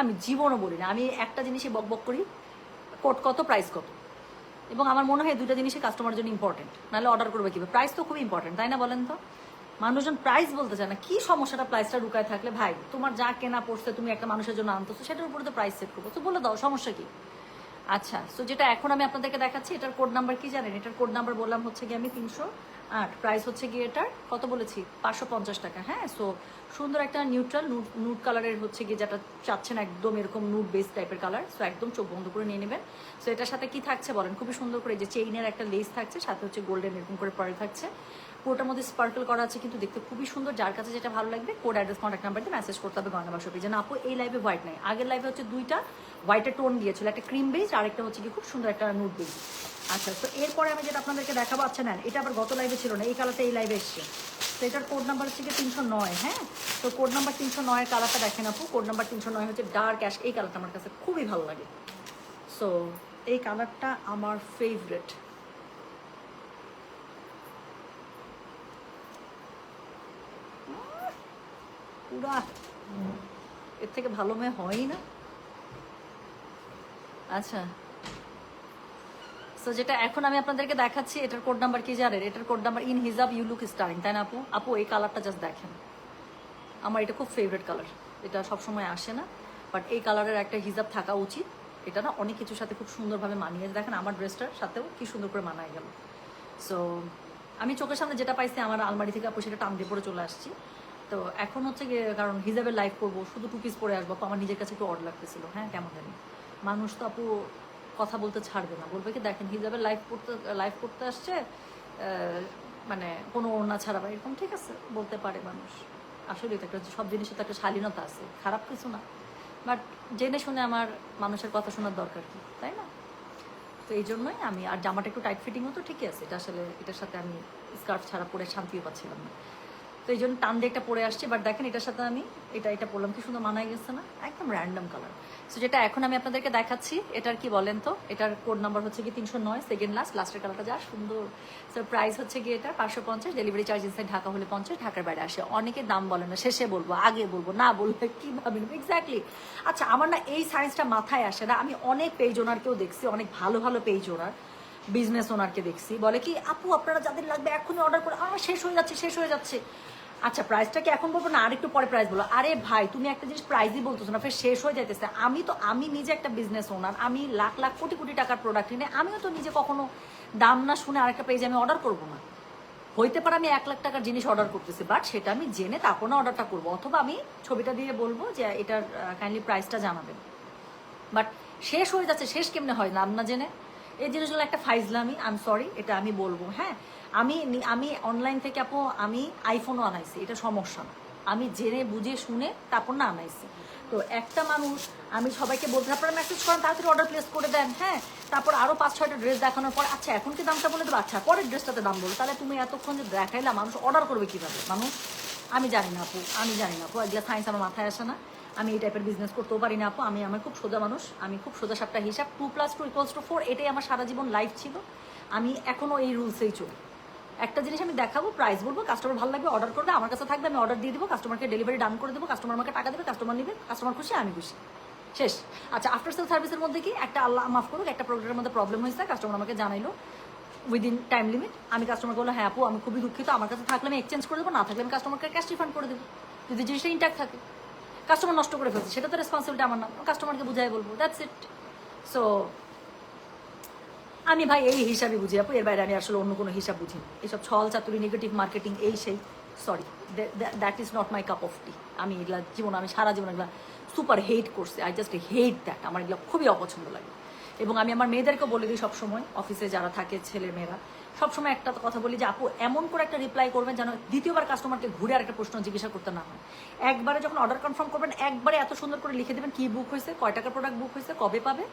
S1: আমি জীবনও বলি না। আমি একটা জিনিসই বক বক করি, কোট কত, প্রাইস কত, এবং আমার মনে হয় দুটো জিনিসই কাস্টমার জন্য ইম্পর্টেন্ট, নাহলে অর্ডার করবে কিভাবে? প্রাইস তো খুবই ইম্পর্টেন্ট, তাই না বলেন তো? মানুষজন প্রাইস বলতে চায় না, কি সমস্যাটা প্রাইসটা ঢুকায় থাকলে? ভাই তোমার যা কেনা পড়ছে, তুমি একটা মানুষের জন্য আনতেছো, সেটার উপরে তো প্রাইস সেট করবো, তো বলে দাও, সমস্যা কি? আচ্ছা, সো যেটা এখন আমি আপনাদেরকে দেখাচ্ছি, এটার কোড নাম্বার কি জানেন? এটার কোড নাম্বার বললাম হচ্ছে গিয়ে আমি 308, প্রাইস হচ্ছে গিয়ে এটার কত বলেছি, 550 টাকা। হ্যাঁ, সো সুন্দর একটা নিউট্রাল নুড কালারের হচ্ছে গিয়ে, যেটা চাচ্ছেন একদম এরকম নুড বেস টাইপের কালার, সো একদম চোখ বন্ধ করে নিয়ে নেবেন। সো এটার সাথে কি থাকছে বলেন? খুবই সুন্দর করে যে চেইনের একটা লেস থাকছে, সাথে হচ্ছে গোল্ডেন এরকম করে পার্ল থাকছে, পুরোটার মধ্যে স্পার্কল করা আছে, কিন্তু দেখতে খুবই সুন্দর। যার কাছে যেটা ভালো লাগবে কোড অ্যাড্রেস কন্ট্যাক্ট নাম্বার দিয়ে মেসেজ করতে হবে গয়না বাক্স পেজে। না আপু এই লাইভে হোয়াইট নাই, আগের লাইভে হচ্ছে দুইটা হোয়াইটের টোন দিয়েছিল, একটা ক্রিম বেজ আর একটা হচ্ছে কি খুব সুন্দর একটা নুড বেজ। আচ্ছা, তো এরপরে আমি যেটা আপনাদেরকে দেখাবো, আচ্ছা নেন, এটা আবার গত লাইভে ছিল না, এই কালারটা এই লাইভে এসছে। তো এটার কোড নাম্বার হচ্ছে কি 309। হ্যাঁ, তো কোড নাম্বার 309 এর কালারটা দেখেন আপু, কোড নাম্বার 309 হচ্ছে ডার্ক অ্যাশ, এই কালারটা আমার কাছে খুবই ভালো লাগে। সো এই কালারটা আমার ফেভারেট। পুরা এর থেকে ভালো মেয়ে হয়ই না। আচ্ছা, সো যেটা এখন আমি আপনাদেরকে দেখাচ্ছি, এটার কোড নাম্বার কি জানেন? এটার কোড নাম্বার ইন হিজাব ইউ লুক স্টারিং, তাই না আপু? আপু এই কালারটা জাস্ট দেখেন, আমার এটা খুব ফেভারিট কালার, এটা সবসময় আসে না, বাট এই কালারের একটা হিজাব থাকা উচিত। এটা না অনেক কিছুর সাথে খুব সুন্দরভাবে মানিয়ে, দেখেন আমার ড্রেসটার সাথেও কি সুন্দর করে মানায় গেল। সো আমি চোখের সামনে যেটা পাইছি আমার আলমারি থেকে আপু, সেটা টান দিয়ে পরে চলে আসছি। তো এখন হচ্ছে গিয়ে, কারণ হিজাবের লাইভ করবো, শুধু টু পিস পরে আসবো, আমার নিজের কাছে একটু অড লাগতেছিল। হ্যাঁ, কেমন জানি মানুষ তো আপু কথা বলতে ছাড়বে না, বলবে কি দেখেন হিজাবের লাইভ করতে আসছে, মানে কোনো ওড়না ছাড়া বা এরকম, ঠিক আছে বলতে পারে মানুষ, আসলে তো একটা সব জিনিসের তো একটা শালীনতা আছে, খারাপ কিছু না, বাট জেনে শুনে আমার মানুষের কথা শোনার দরকার কি, তাই না? তো এই জন্যই আমি, আর জামাটা একটু টাইট ফিটিং হতো, ঠিকই আছে, এটা আসলে এটার সাথে আমি স্কার্ফ ছাড়া পরে শান্তিও পাচ্ছিলাম না, তো এই জন্য টান দিয়ে একটা পরে আসছে। বাট দেখেন এটার সাথে আমি এটা পরলাম, কি সুন্দর মানায় গেছে না, একদম র্যান্ডম কালার। সো যেটা এখন আমি আপনাদেরকে দেখাচ্ছি, এটার কি বলেন তো, এটার কোড নাম্বার হচ্ছে কি 309, সেকেন্ড লাস্টের কালারটা যা সুন্দর। সো প্রাইস হচ্ছে গিয়ে এটা 550, ডেলিভারি চার্জ ইনসাইড ঢাকা হলে 50, ঢাকার বাইরে আসে। অনেকে দাম বলে না, শেষে বলবো, আগে বলবো, না বললে কি ভাবেন এক্স্যাক্টলি। আচ্ছা, আমার না এই সায়েন্সটা মাথায় আসে না, আমি অনেক পেজ ওনারকেও দেখছি, অনেক ভালো ভালো পেজ ওনার বিজনেস ওনারকে দেখছি, বলে কি আপু আপনারা যাদের লাগবে এখনই অর্ডার করে, আমার শেষ হয়ে যাচ্ছে। আচ্ছা, প্রাইসটা কি এখন বলবো না আর একটু পরে প্রাইস বলো? আরে ভাই তুমি একটা জিনিস প্রাইসই বলতেছো না, ফের শেষ হয়ে যাইতেছে। আমি নিজে একটা বিজনেস ওনার, আমি লাখ লাখ কোটি কোটি টাকার প্রোডাক্ট কিনে, আমিও তো নিজে কখনো দাম না শুনে আরেকটা পেজে আমি অর্ডার করবো না। হইতে পারে আমি 1 লাখ টাকার জিনিস অর্ডার করতেছি, বাট সেটা আমি জেনে তারপর না অর্ডারটা করবো, অথবা আমি ছবিটা দিয়ে বলবো যে এটার কাইন্ডলি প্রাইসটা জানাবেন। বাট শেষ হয়ে যাচ্ছে, শেষ কেমনে হয় নাম না জেনে? এই জিনিসগুলো একটা ফাইজলামি, আই এম সরি, এটা আমি বলবো। হ্যাঁ, আমি অনলাইন থেকে আপু আমি আইফোনও আনাইছি, এটা সমস্যা না, আমি জেনে বুঝে শুনে তারপর না আনাইছি। তো একটা মানুষ, আমি সবাইকে বলতে, আপনারা মেসেজ করেন তাড়াতাড়ি অর্ডার প্লেস করে দেন। হ্যাঁ, তারপর আরও 5-6টা ড্রেস দেখানোর পর, আচ্ছা এখন কি দামটা বলে দেবো, আচ্ছা পরের ড্রেসটাতে দাম বলো, তাহলে তুমি এতক্ষণ যে দেখাইলা মানুষ অর্ডার করবে কীভাবে? মানুষ, আমি জানি না আপু, এগুলো সায়েন্স আমার মাথায় আসে না, আমি এই টাইপের বিজনেস করতেও পারি না আপু। আমার খুব সোজা মানুষ, আমি খুব সোজা সাপটা হিসাব, 2+2=4, এটাই আমার সারা জীবন লাইফ ছিল, আমি এখনও এই রুলসেই চলি। একটা জিনিস আমি দেখাবো, প্রাইস বলবো, কাস্টমার ভালো লাগবে অর্ডার করবে, আমার কাছে থাকবে, আমি অর্ডার দিয়ে দিব, কাস্টমারকে ডেলিভারি ডান করে দেবো, কাস্টমার আমাকে টাকা দেবে, কাস্টমার নেবে, কাস্টমার খুশি, আমি খুশি, শেষ। আচ্ছা, আফটার সেল সার্ভিসের মধ্যে কি একটা, আল্লাহ মাফ করুক, একটা প্রোডাক্টের মধ্যে প্রবলেম হয়েছে, কাস্টমার আমাকে জানাইলো উইদিন টাইম লিমিট, আমি কাস্টমার বললো হ্যাঁ আপু আমি খুবই দুঃখিত, আমার কাছে থাকলে আমি এক্সচেঞ্জ করে দেবো, না থাকলে আমি কাস্টমারকে ক্যাশ রিফান্ড করে দেবো, যদি জিনিসটা ইনট্যাক্ট থাকে। কাস্টমার নষ্ট করে ফেলছে, সেটা তো রেসপন্সিবিলিটি আমার না, কাস্টমারকে বুঝাই বলবো, দ্যাটস ইট। সো আমি ভাই এই হিসাবে বুঝি আপু, এর বাইরে আমি আসলে অন্য কোনো হিসাব বুঝি না, এসব ছল চাতুরি নেগেটিভ মার্কেটিং এই সেই, sorry, that is not my cup of tea. আমি এগুলা আমি সারা জীবন এগুলা সুপার হেট করছি, আই জাস্ট হেট দ্যাট, আমার এগুলো খুবই অপছন্দ লাগে। এবং আমি আমার মেয়েদেরকেও বলে দিই সবসময়, অফিসে যারা থাকে ছেলে মেয়েরা, সবসময় একটা কথা বলি যে আপু এমন করে একটা রিপ্লাই করবেন যেন দ্বিতীয়বার কাস্টমারকে ঘুরে আরেকটা প্রশ্ন জিজ্ঞাসা করতে না হয়। একবারে যখন অর্ডার কনফার্ম করবেন, একবারে এত সুন্দর করে লিখে দেবেন কি বুক হয়েছে, কয় টাকার প্রোডাক্ট বুক হয়েছে, কবে পাবে,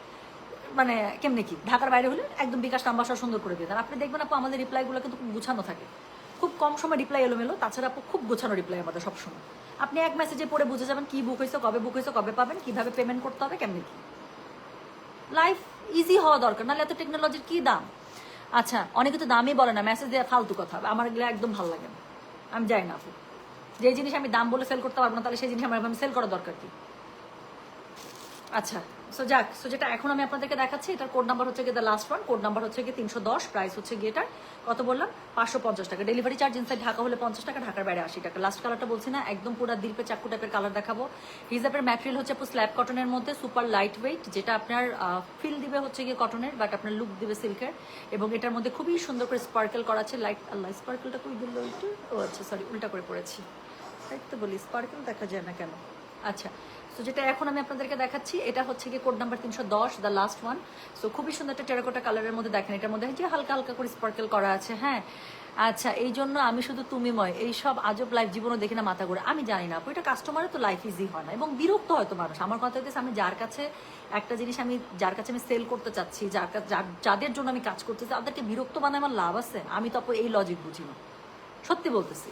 S1: মানে কেমনে কি, ঢাকার বাইরে হলে একদম বিকাশ নাম্বার সুন্দর করে দিয়ে দেন। আপনি দেখবেন আপু আমাদের রিপ্লাইগুলো কিন্তু খুব গুছানো থাকে, খুব কম সময় রিপ্লাই এলোমেলো, তাছাড়া আপু খুব গোছানো রিপ্লাই আমাদের সবসময়। আপনি এক মেসেজে পড়ে বুঝে যাবেন কি বুক হয়েছে, কবে পাবেন, কিভাবে পেমেন্ট করতে হবে, কেমনে কি। লাইফ ইজি হওয়া দরকার, নাহলে এত টেকনোলজির কি দাম। আচ্ছা, অনেকে তো দামই বলে না, মেসেজ দেওয়া ফালতু কথা, আমার এগুলো একদম ভালো লাগে না। আমি যাই না আপু, যে জিনিস আমি দাম বলে সেল করতে পারবো না, তাহলে সেই জিনিস আমার সেল করার দরকার কি? আচ্ছা, সো যাক, সো যেটা এখন আমি আপনাদেরকে দেখাচ্ছি, এটার কোড নাম্বার হচ্ছে গিয়ে the last one, code number হচ্ছে গিয়ে 310, প্রাইস হচ্ছে গিয়ে এটার কত বললাম, 550 টাকা। ডেলিভারি চার্জ ইনসাইড ঢাকা হলে 50 টাকা, ঢাকার বাইরে 80 টাকা। লাস্ট কালারটা বলছি না, একদম পুরো দিলপে চাক্কু টাইপের কালার দেখাবো। হিজাবের ম্যাটেরিয়াল হচ্ছে স্ল্যাব কটনের মধ্যে, সুপার লাইট ওয়েট, যেটা আপনার ফিল দিবে হচ্ছে গিয়ে কটনের, বাট আপনার লুক দিবে সিল্কের। এবং এটার মধ্যে খুবই সুন্দর করে স্পার্কেল করা আছে, লাইট, আল্লাহ স্পার্কেলটা কই দিল একটু, ও আচ্ছা সরি, উল্টা করে পড়েছি, তাই তো বলি স্পার্কেল দেখা যায় না কেন। আচ্ছা, সো যেটা এখন আমি আপনাদেরকে দেখাচ্ছি, এটা হচ্ছে গিয়ে code number 310, the last one. So খুবই সুন্দর একটা টেরাকোটা কালারের মধ্যে, দেখেন এটার মধ্যে যে হালকা হালকা করে স্পার্কেল করা আছে। হ্যাঁ, আচ্ছা, এই জন্য আমি শুধু তুমিময় এইসব আজব লাইফ জীবনও দেখি না মাথা ঘুরে। আমি জানি না আপু, এটা কাস্টমারের তো লাইফ ইজি হয় না, এবং বিরক্ত হয়তো মানুষ। আমার কথা হচ্ছে, আমি যার কাছে একটা জিনিস যার কাছে আমি সেল করতে চাচ্ছি, যাদের জন্য আমি কাজ করতেছি, তাদেরকে বিরক্ত বানায় আমার লাভ আছে? আমি তো আপু এই লজিক বুঝি না, সত্যি বলতেছি।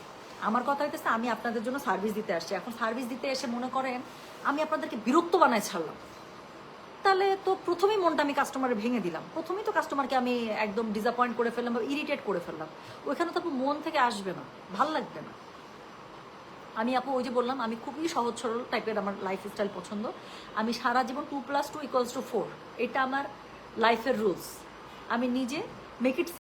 S1: আমার কথা হইতেছে, আমি আপনাদের জন্য সার্ভিস দিতে আসছি, এখন সার্ভিস দিতে এসে মনে করেন আমি আপনাদেরকে বিরক্ত বানায় ছাড়লাম, তাহলে তো প্রথমেই মনটা আমি কাস্টমারে ভেঙে দিলাম, প্রথমেই তো কাস্টমারকে আমি একদম ডিসঅ্যাপয়েন্ট করে ফেললাম বা ইরিটেট করে ফেললাম। ওইখানে তো আপু মন থেকে আসবে না, ভাল লাগবে না। আমি আপু ওই যে বললাম, আমি খুবই সহজ সরল টাইপের, আমার লাইফ স্টাইল পছন্দ। আমি সারা জীবন 2 + 2 = 4, এটা আমার লাইফের রুলস। আমি নিজে মেক ইট